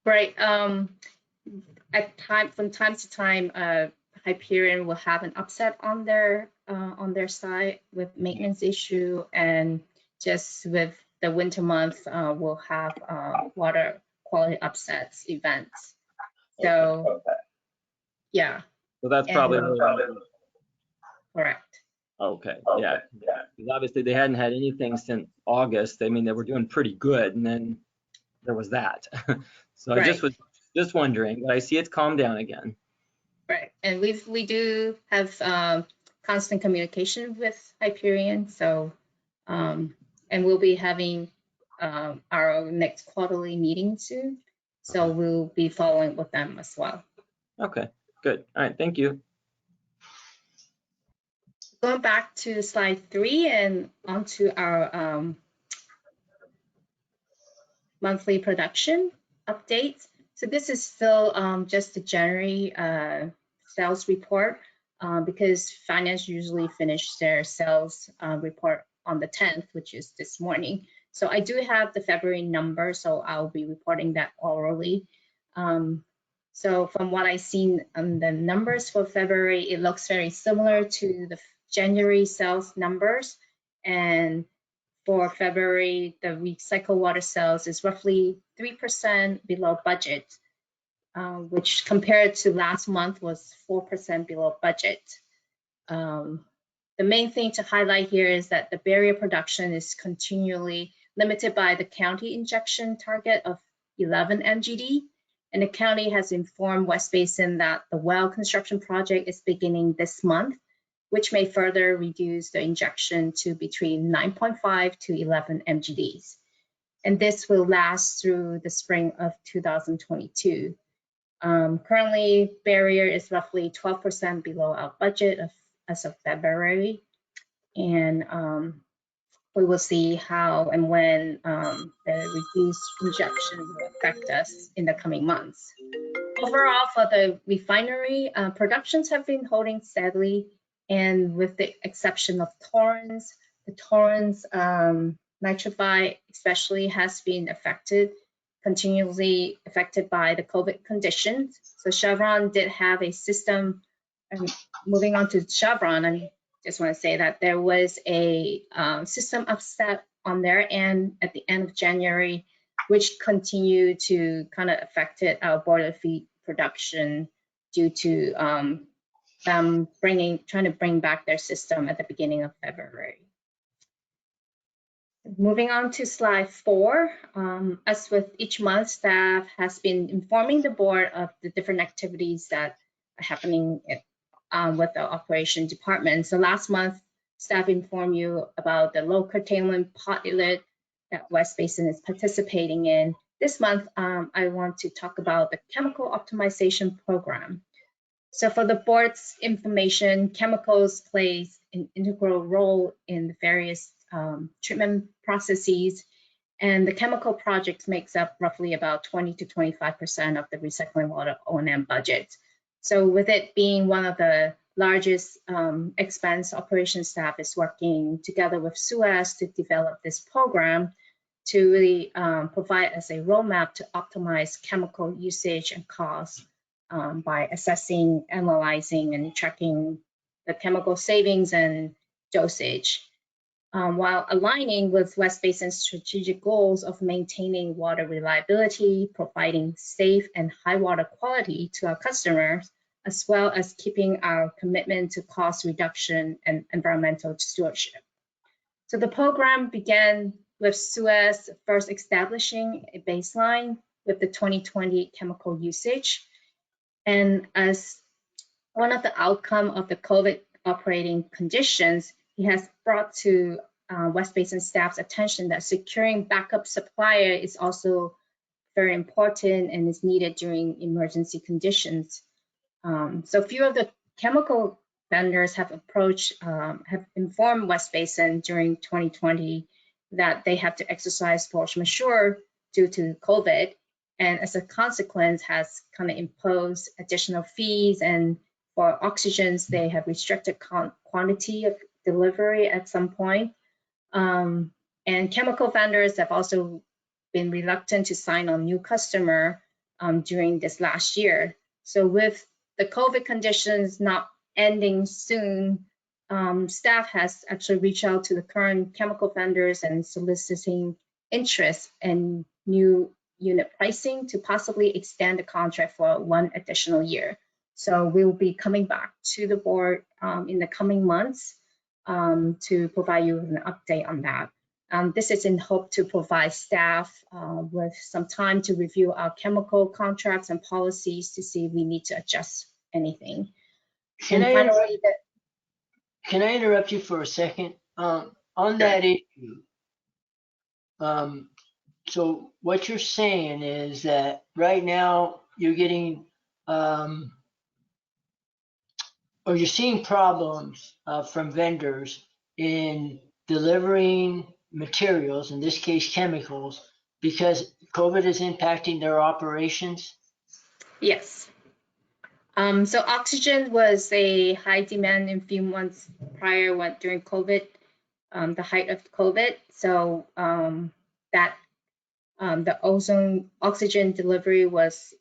Right. From time to time, Hyperion will have an upset on their side with maintenance issue, and just with the winter month, we'll have water quality upsets events. So yeah. So that's probably correct. Okay, yeah. Because obviously they hadn't had anything since August. I mean, they were doing pretty good, and then there was that. So right. I just was wondering, but I see it's calmed down again. Right, and we do have constant communication with Hyperion. So, and we'll be having our next quarterly meeting soon. So we'll be following with them as well. Okay, good. All right, thank you. Going back to slide 3 and onto our monthly production updates. So this is still just the January sales report because finance usually finish their sales report on the 10th, which is this morning. So I do have the February number, so I'll be reporting that orally. So from what I've seen on the numbers for February, it looks very similar to the January sales numbers. And for February, the recycled water sales is roughly 3% below budget, which compared to last month was 4% below budget. The main thing to highlight here is that the barrier production is continually limited by the county injection target of 11 MGD. And the county has informed West Basin that the well construction project is beginning this month, which may further reduce the injection to between 9.5 to 11 MGDs. And this will last through the spring of 2022. Currently, barrier is roughly 12% below our budget as of February. And we will see how and when the reduced injection will affect us in the coming months. Overall, for the refinery, productions have been holding steadily, and with the exception of Torrance, the Torrance nitrified especially has been continually affected by the COVID conditions. So Chevron did have a system, and moving on to Chevron, I just want to say that there was a system upset on their end at the end of January, which continued to kind of affected our boiler feed production due to them trying to bring back their system at the beginning of February. Moving on to slide 4, as with each month, staff has been informing the board of the different activities that are happening with the operation department. So last month, staff informed you about the low curtailment pilot that West Basin is participating in. This month, I want to talk about the chemical optimization program. So for the board's information, chemicals plays an integral role in the various treatment processes, and the chemical project makes up roughly about 20 to 25% of the recycling water O&M budget. So with it being one of the largest expense, operations staff is working together with SUEZ to develop this program to really provide us a roadmap to optimize chemical usage and costs by assessing, analyzing, and tracking the chemical savings and dosage, while aligning with West Basin's strategic goals of maintaining water reliability, providing safe and high water quality to our customers, as well as keeping our commitment to cost reduction and environmental stewardship. So the program began with SUEZ first establishing a baseline with the 2020 chemical usage. And as one of the outcome of the COVID operating conditions, it has brought to West Basin staff's attention that securing backup supplier is also very important and is needed during emergency conditions. So few of the chemical vendors have informed West Basin during 2020 that they have to exercise force majeure due to COVID, and as a consequence has kind of imposed additional fees, and for oxygens they have restricted quantity of delivery at some point. And chemical vendors have also been reluctant to sign on new customer during this last year. So with the COVID conditions not ending soon, staff has actually reached out to the current chemical vendors and soliciting interest in new unit pricing to possibly extend the contract for 1 additional year. So we'll be coming back to the board in the coming months to provide you with an update on that. This is in hope to provide staff with some time to review our chemical contracts and policies to see if we need to adjust anything. Can I interrupt you for a second? On that issue, So what you're saying is that right now you're getting, or you're seeing problems from vendors in delivering materials, in this case chemicals, because COVID is impacting their operations? Yes. So oxygen was a high demand in few months prior during COVID, the height of COVID. So that the oxygen delivery was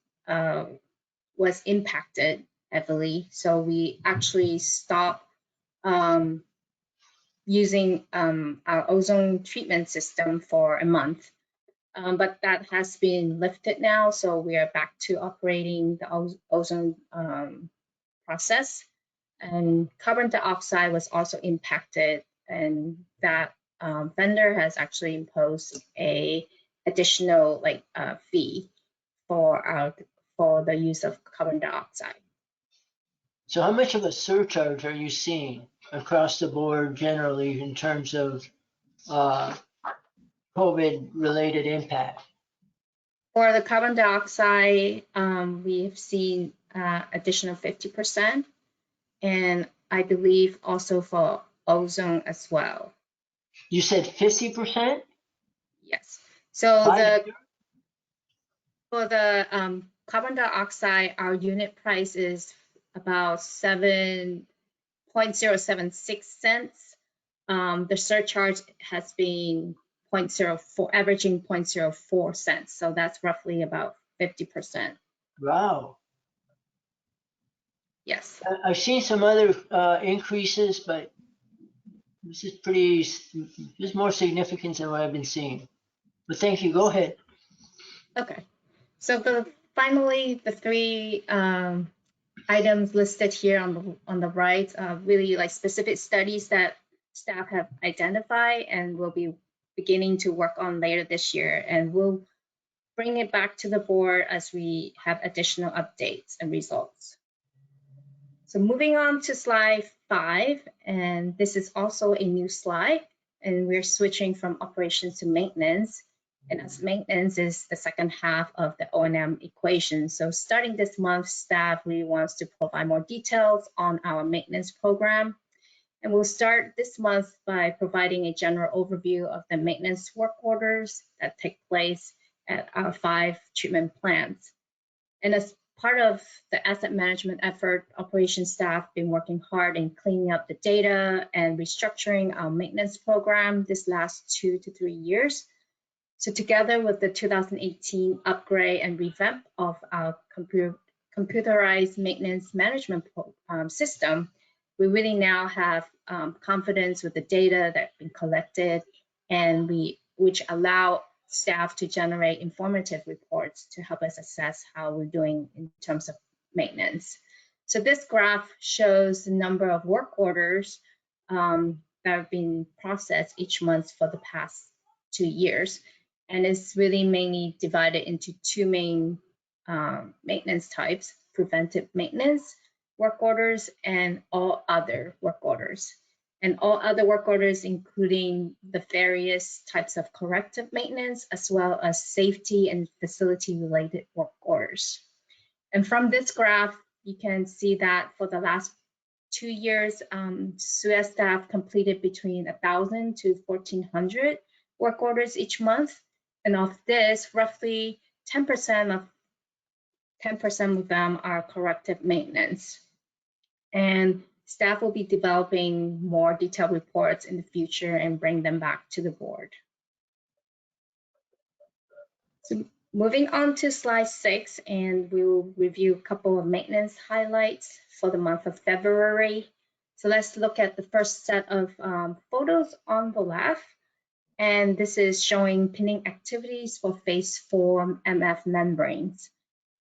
impacted heavily. So we actually stopped using our ozone treatment system for a month. But that has been lifted now, so we are back to operating the ozone process. And carbon dioxide was also impacted, and that vendor has actually imposed a additional fee for the use of carbon dioxide. So how much of a surcharge are you seeing across the board generally in terms of COVID-related impact? For the carbon dioxide, we have seen additional 50%, and I believe also for ozone as well. You said 50%? Yes. So for the carbon dioxide, our unit price is about 7.076 cents. The surcharge has been 0.04, averaging 0.04 cents. So that's roughly about 50%. Wow. Yes. I've seen some other increases, but this is more significant than what I've been seeing. But thank you. Go ahead. Okay. So finally, the three items listed here on the right, really like specific studies that staff have identified and will be beginning to work on later this year, and we'll bring it back to the board as we have additional updates and results. So moving on to slide 5, and this is also a new slide, and we're switching from operations to maintenance. And as maintenance is the second half of the O&M equation. So starting this month, staff really wants to provide more details on our maintenance program. And we'll start this month by providing a general overview of the maintenance work orders that take place at our 5 treatment plants. And as part of the asset management effort, operations staff have been working hard in cleaning up the data and restructuring our maintenance program this last 2 to 3 years. So together with the 2018 upgrade and revamp of our computerized maintenance management system, we really now have confidence with the data that's been collected, and which allow staff to generate informative reports to help us assess how we're doing in terms of maintenance. So this graph shows the number of work orders that have been processed each month for the past 2 years. And it's really mainly divided into 2 main maintenance types: preventive maintenance work orders and all other work orders. And all other work orders including the various types of corrective maintenance, as well as safety and facility related work orders. And from this graph, you can see that for the last 2 years, SUES staff completed between 1,000 to 1,400 work orders each month. And of this, roughly 10% of them are corrective maintenance. And staff will be developing more detailed reports in the future and bring them back to the board. So moving on to slide 6, and we will review a couple of maintenance highlights for the month of February. So let's look at the first set of photos on the left. And this is showing pinning activities for phase 4 MF membranes.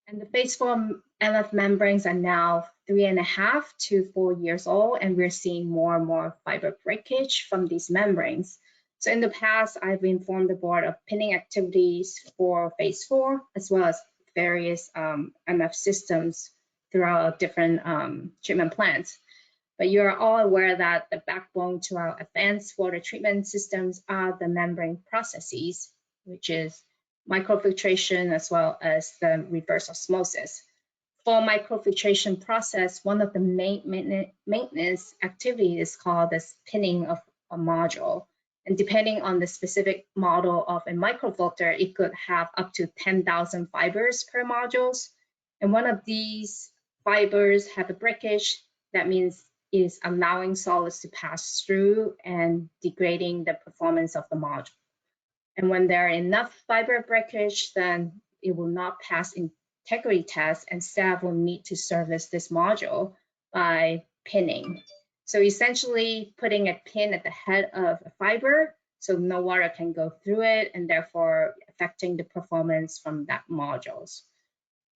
And the phase 4 MF membranes are now 3.5 to 4 years old, and we're seeing more and more fiber breakage from these membranes. So in the past, I've informed the board of pinning activities for phase 4, as well as various MF systems throughout different treatment plants. But you are all aware that the backbone to our advanced water treatment systems are the membrane processes, which is microfiltration, as well as the reverse osmosis. For microfiltration process, one of the main maintenance activity is called the pinning of a module. And depending on the specific model of a microfilter, it could have up to 10,000 fibers per modules. And one of these fibers have a breakage. That means it is allowing solids to pass through and degrading the performance of the module. And when there are enough fiber breakage, then it will not pass integrity test, and staff will need to service this module by pinning. So essentially putting a pin at the head of a fiber so no water can go through it, and therefore affecting the performance from that modules.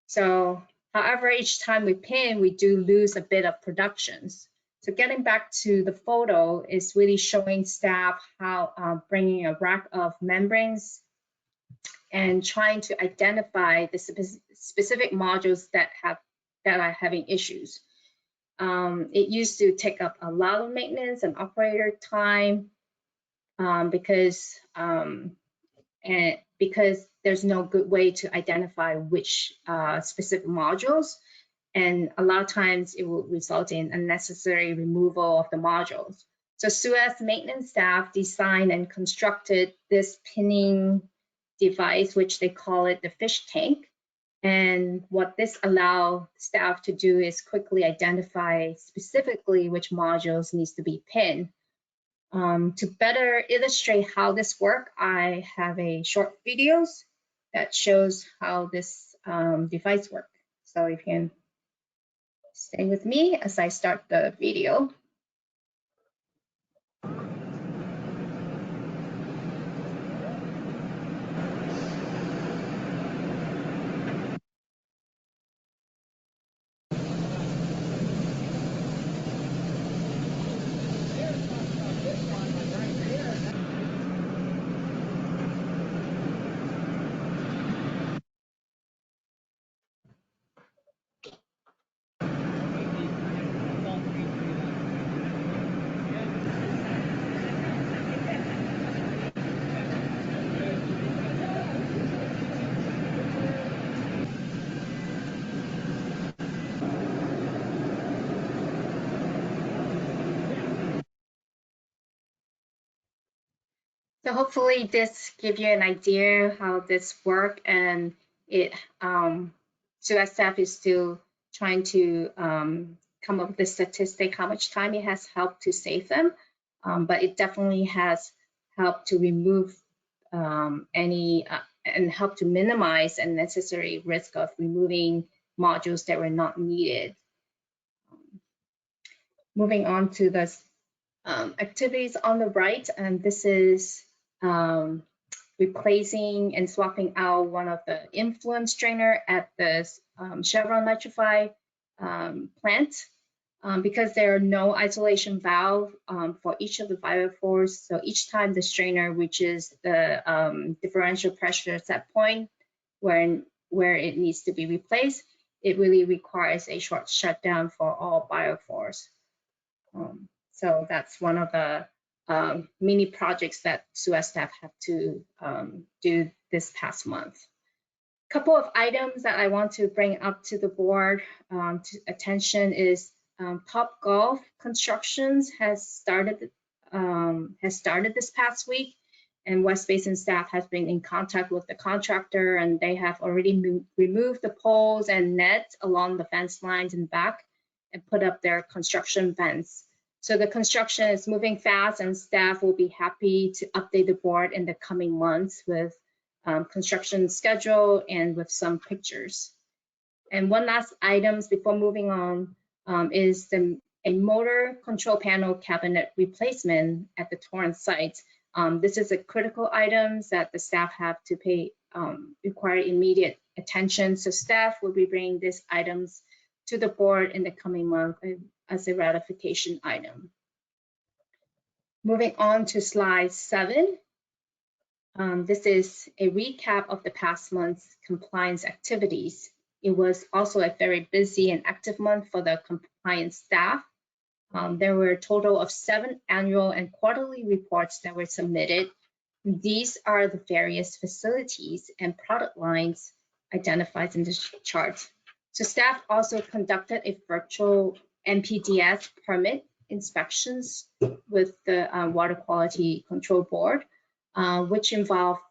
So however, each time we pin, we do lose a bit of productions. So getting back to the photo is really showing staff how bringing a rack of membranes and trying to identify the specific modules that are having issues. It used to take up a lot of maintenance and operator time because there's no good way to identify which specific modules. And a lot of times it will result in unnecessary removal of the modules. So SUEZ maintenance staff designed and constructed this pinning device, which they call it the fish tank. And what this allows staff to do is quickly identify specifically which modules needs to be pinned. To better illustrate how this works, I have a short videos that shows how this device works. So if you can stay with me as I start the video. So hopefully this gives you an idea how this works, and it SUEZ staff is still trying to come up with the statistic how much time it has helped to save them, but it definitely has helped to remove any and help to minimize unnecessary risk of removing modules that were not needed. Moving on to the activities on the right, and this is replacing and swapping out one of the influence strainer at the Chevron nitrify plant because there are no isolation valve for each of the biophores. So each time the strainer reaches the differential pressure set point where it needs to be replaced, it really requires a short shutdown for all biophores. So that's one of the mini projects that SUEZ staff have to do this past month. A couple of items that I want to bring up to the board attention is Top Golf Constructions has started this past week, and West Basin staff has been in contact with the contractor, and they have already removed the poles and net along the fence lines in back and put up their construction fence. So the construction is moving fast, and staff will be happy to update the board in the coming months with construction schedule and with some pictures. And one last item before moving on is a motor control panel cabinet replacement at the Torrance site. This is a critical item that the staff have to require immediate attention. So staff will be bringing these items to the board in the coming month as a ratification item. Moving on to slide 7. This is a recap of the past month's compliance activities. It was also a very busy and active month for the compliance staff. There were a total of 7 annual and quarterly reports that were submitted. These are the various facilities and product lines identified in this chart. So staff also conducted a virtual NPDES permit inspections with the Water Quality Control Board, which involved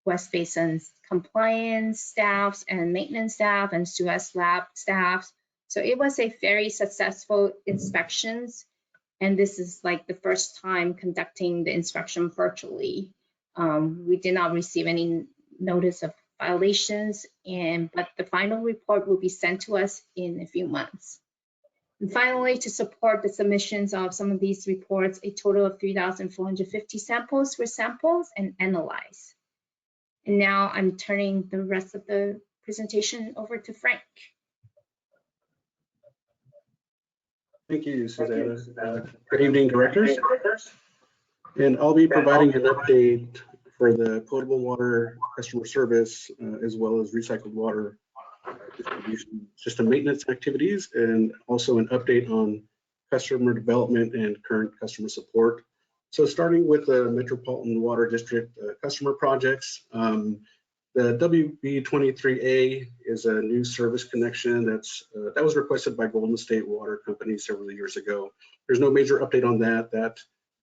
West Basin's compliance staffs and maintenance staff and SUS lab staffs. So it was a very successful inspections. And this is like the first time conducting the inspection virtually. We did not receive any notice of violations, but the final report will be sent to us in a few months. And finally, to support the submissions of some of these reports, a total of 3,450 samples were sampled and analyzed. And now I'm turning the rest of the presentation over to Frank. Thank you, Susanna. Good evening, directors. And I'll be providing an update for the potable water customer service, as well as recycled water distribution system maintenance activities, and also an update on customer development and current customer support. So starting with the Metropolitan Water District customer projects, the WB23A is a new service connection that was requested by Golden State Water Company several years ago. There's no major update on that. That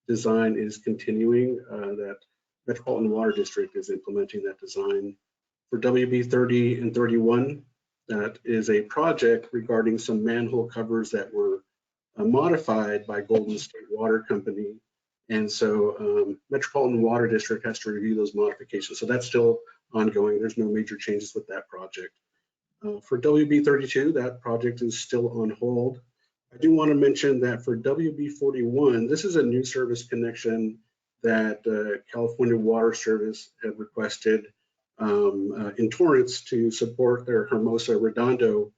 design is continuing. That Metropolitan Water District is implementing that design. For WB30 and 31, that is a project regarding some manhole covers that were modified by Golden State Water Company. And so Metropolitan Water District has to review those modifications. So that's still ongoing. There's no major changes with that project. For WB32, that project is still on hold. I do want to mention that for WB41, this is a new service connection that California Water Service had requested in Torrance to support their Hermosa Redondo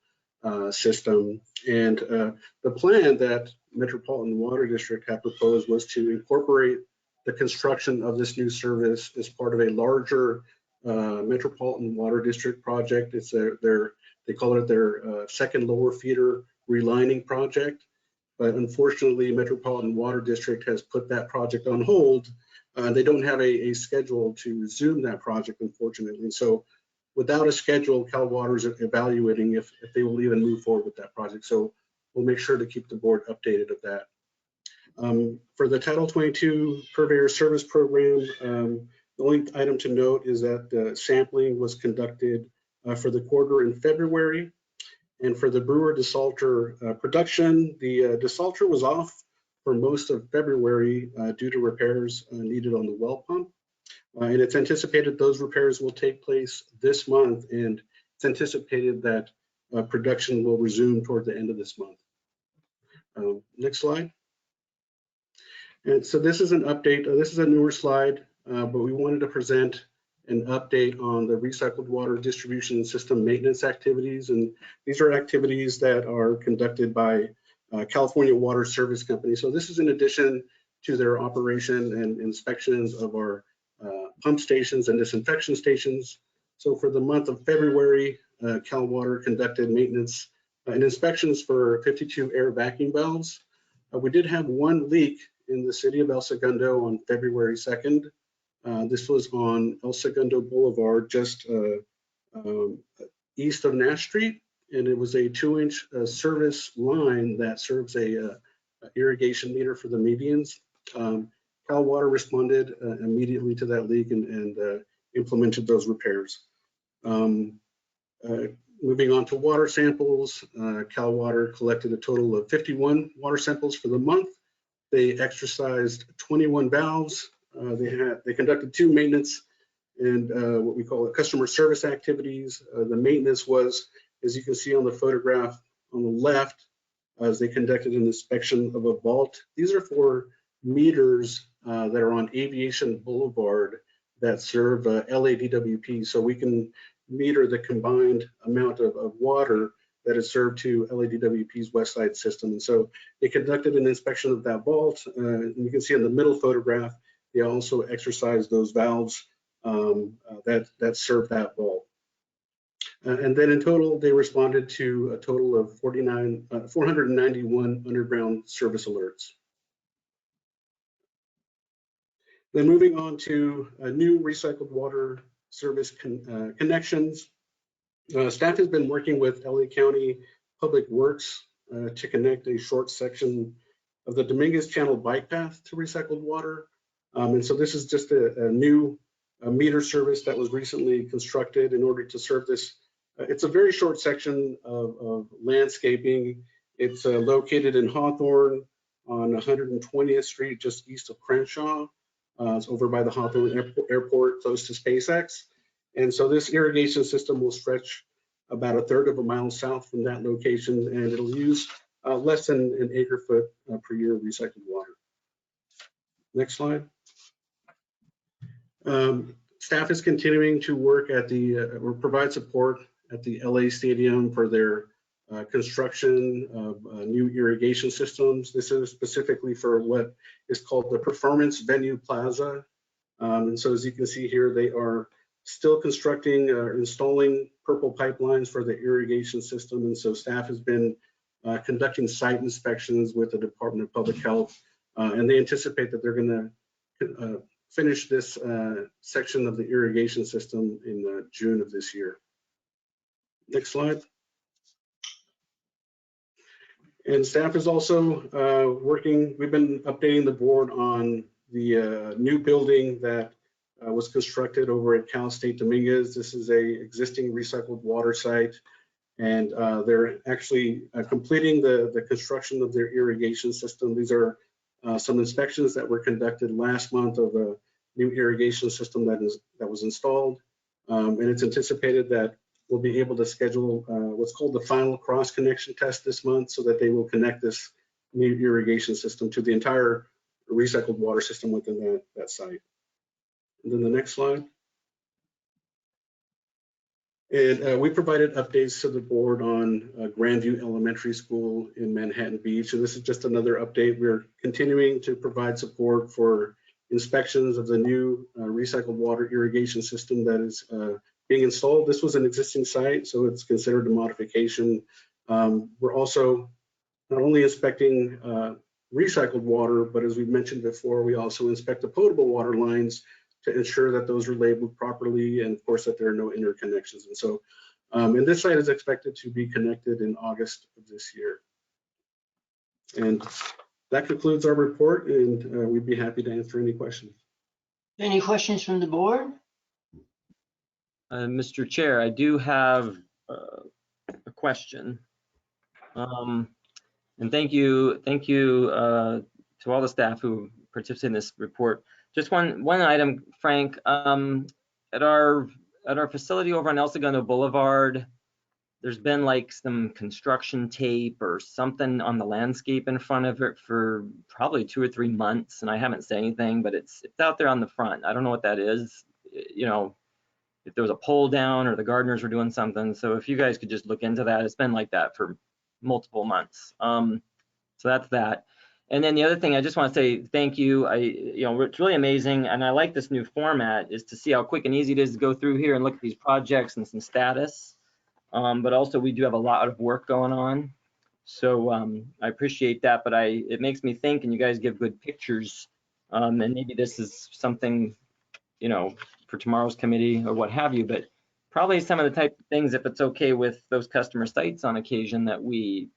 system. And the plan that Metropolitan Water District had proposed was to incorporate the construction of this new service as part of a larger Metropolitan Water District project. It's they call it their second lower feeder relining project. But unfortunately, Metropolitan Water District has put that project on hold. They don't have a schedule to resume that project, unfortunately. And so without a schedule, Cal Water is evaluating if they will even move forward with that project. So we'll make sure to keep the board updated of that. For the Title 22 Purveyor Service Program, the only item to note is that sampling was conducted for the quarter in February. And for the brewer desalter production, the desalter was off for most of February due to repairs needed on the well pump. And it's anticipated those repairs will take place this month, and it's anticipated that production will resume toward the end of this month. Next slide. And so this is an update. This is a newer slide, but we wanted to present an update on the recycled water distribution system maintenance activities. And these are activities that are conducted by California Water Service Company. So this is in addition to their operation and inspections of our pump stations and disinfection stations. So for the month of February, Cal Water conducted maintenance and inspections for 52 air vacuum valves. We did have one leak in the city of El Segundo on February 2nd. This was on El Segundo Boulevard, just east of Nash Street, and it was a 2-inch service line that serves a irrigation meter for the medians. Cal Water responded immediately to that leak and implemented those repairs. Moving on to water samples, Cal Water collected a total of 51 water samples for the month. They exercised 21 valves. They conducted 2 maintenance and what we call customer service activities. The maintenance was, as you can see on the photograph on the left, as they conducted an inspection of a vault. These are for meters that are on Aviation Boulevard that serve LADWP. So we can meter the combined amount of water that is served to LADWP's West Side system. And so they conducted an inspection of that vault. And you can see in the middle photograph, they also exercised those valves that serve that vault. And then in total, they responded to a total of 491 underground service alerts. Then moving on to new recycled water service connections. Staff has been working with LA County Public Works to connect a short section of the Dominguez Channel bike path to recycled water. And so this is just a new meter service that was recently constructed in order to serve this. It's a very short section of landscaping. It's located in Hawthorne on 120th Street, just east of Crenshaw. It's over by the Hawthorne Airport, close to SpaceX. And so this irrigation system will stretch about a third of a mile south from that location, and it'll use less than an acre foot per year of recycled water. Next slide. Staff is continuing to work at the, or provide support at the LA Stadium for their construction of new irrigation systems. This is specifically for what is called the Performance Venue Plaza. And so as you can see here, they are still constructing or installing purple pipelines for the irrigation system. And so staff has been conducting site inspections with the Department of Public Health, and they anticipate that they're going to finish this section of the irrigation system in June of this year. Next slide. And staff is also working, we've been updating the board on the new building that was constructed over at Cal State Dominguez. This is a existing recycled water site, and they're actually completing the construction of their irrigation system. These are some inspections that were conducted last month of a new irrigation system that was installed, and it's anticipated that we'll be able to schedule what's called the final cross connection test this month, so that they will connect this new irrigation system to the entire recycled water system within that site. And then the next slide. And we provided updates to the board on Grandview Elementary School in Manhattan Beach. And this is just another update. We're continuing to provide support for inspections of the new recycled water irrigation system that is being installed. This was an existing site, so it's considered a modification. We're also not only inspecting recycled water, but as we've mentioned before, we also inspect the potable water lines to ensure that those are labeled properly, and of course that there are no interconnections. And so, and this site is expected to be connected in August of this year. And that concludes our report, and we'd be happy to answer any questions. Any questions from the board? Mr. Chair, I do have a question. And thank you to all the staff who participated in this report. Just one item, Frank. At our facility over on El Segundo Boulevard, there's been like some construction tape or something on the landscape in front of it for probably 2 or 3 months, and I haven't said anything, but it's out there on the front. I don't know what that is. You know, if there was a pole down or the gardeners were doing something. So if you guys could just look into that. It's been like that for multiple months. So that's that. And then the other thing, I just want to say thank you. It's really amazing, and I like this new format, is to see how quick and easy it is to go through here and look at these projects and some status. But also we do have a lot of work going on. So I appreciate that, but it makes me think, and you guys give good pictures, and maybe this is something, for tomorrow's committee or what have you, but probably some of the type of things, if it's okay with those customer sites on occasion, that we,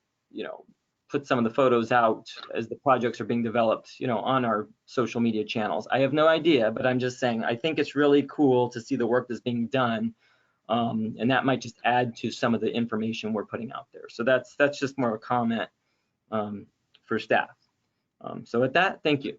put some of the photos out as the projects are being developed, on our social media channels. I have no idea, but I'm just saying, I think it's really cool to see the work that's being done. And that might just add to some of the information we're putting out there. So that's just more a comment for staff. So with that, thank you.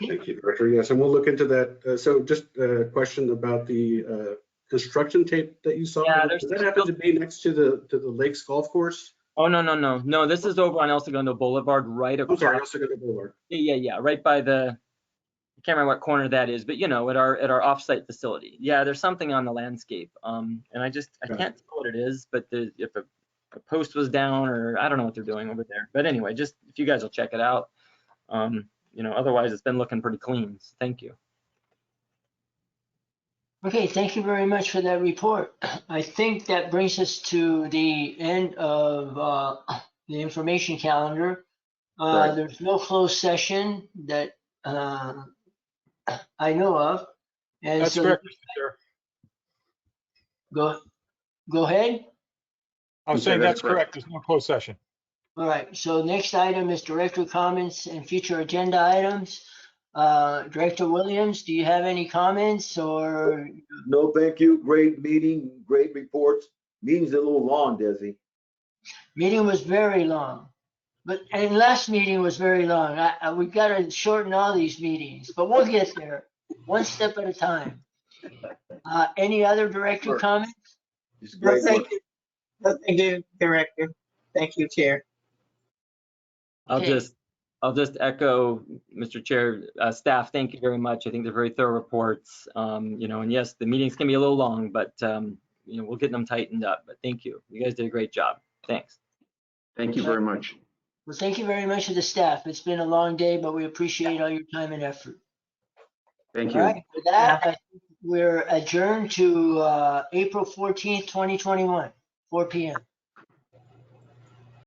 Thank you, Director. Yes, and we'll look into that. So just a question about the construction tape that you saw. Yeah, does that happen to be next to the Lakes Golf Course? Oh, no, this is over on El Segundo Boulevard, right across. I'm sorry, El Segundo Boulevard. Yeah, right by the, I can't remember what corner that is, but at our offsite facility. Yeah, there's something on the landscape. And I can't tell what it is, but if a post was down, or I don't know what they're doing over there. But anyway, just if you guys will check it out. Otherwise it's been looking pretty clean. So thank you. Okay, thank you very much for that report. I think that brings us to the end of the information calendar. There's no closed session that I know of. And That's so correct, Mr. Chair. go ahead. I was He said saying that's that's correct. There's no closed session. All right, so next item is director comments and future agenda items. Director Williams, do you have any comments or? No, thank you. Great meeting, great reports. Meeting's a little long, Desi. Meeting was very long, and last meeting was very long. We've got to shorten all these meetings, but we'll get there, one step at a time. Any other director Sure. comments? It's No, great thank work. you. No, thank you, Director. Thank you, Chair. Okay. I'll just echo, Mr. Chair, staff, thank you very much. I think they're very thorough reports. And yes, the meetings can be a little long, but we'll get them tightened up. But thank you. You guys did a great job. Thanks. Thank you very much. Well, thank you very much to the staff. It's been a long day, but we appreciate all your time and effort. Thank All you. right, with that, I think we're adjourned to April 14th, 2021, 4 p.m.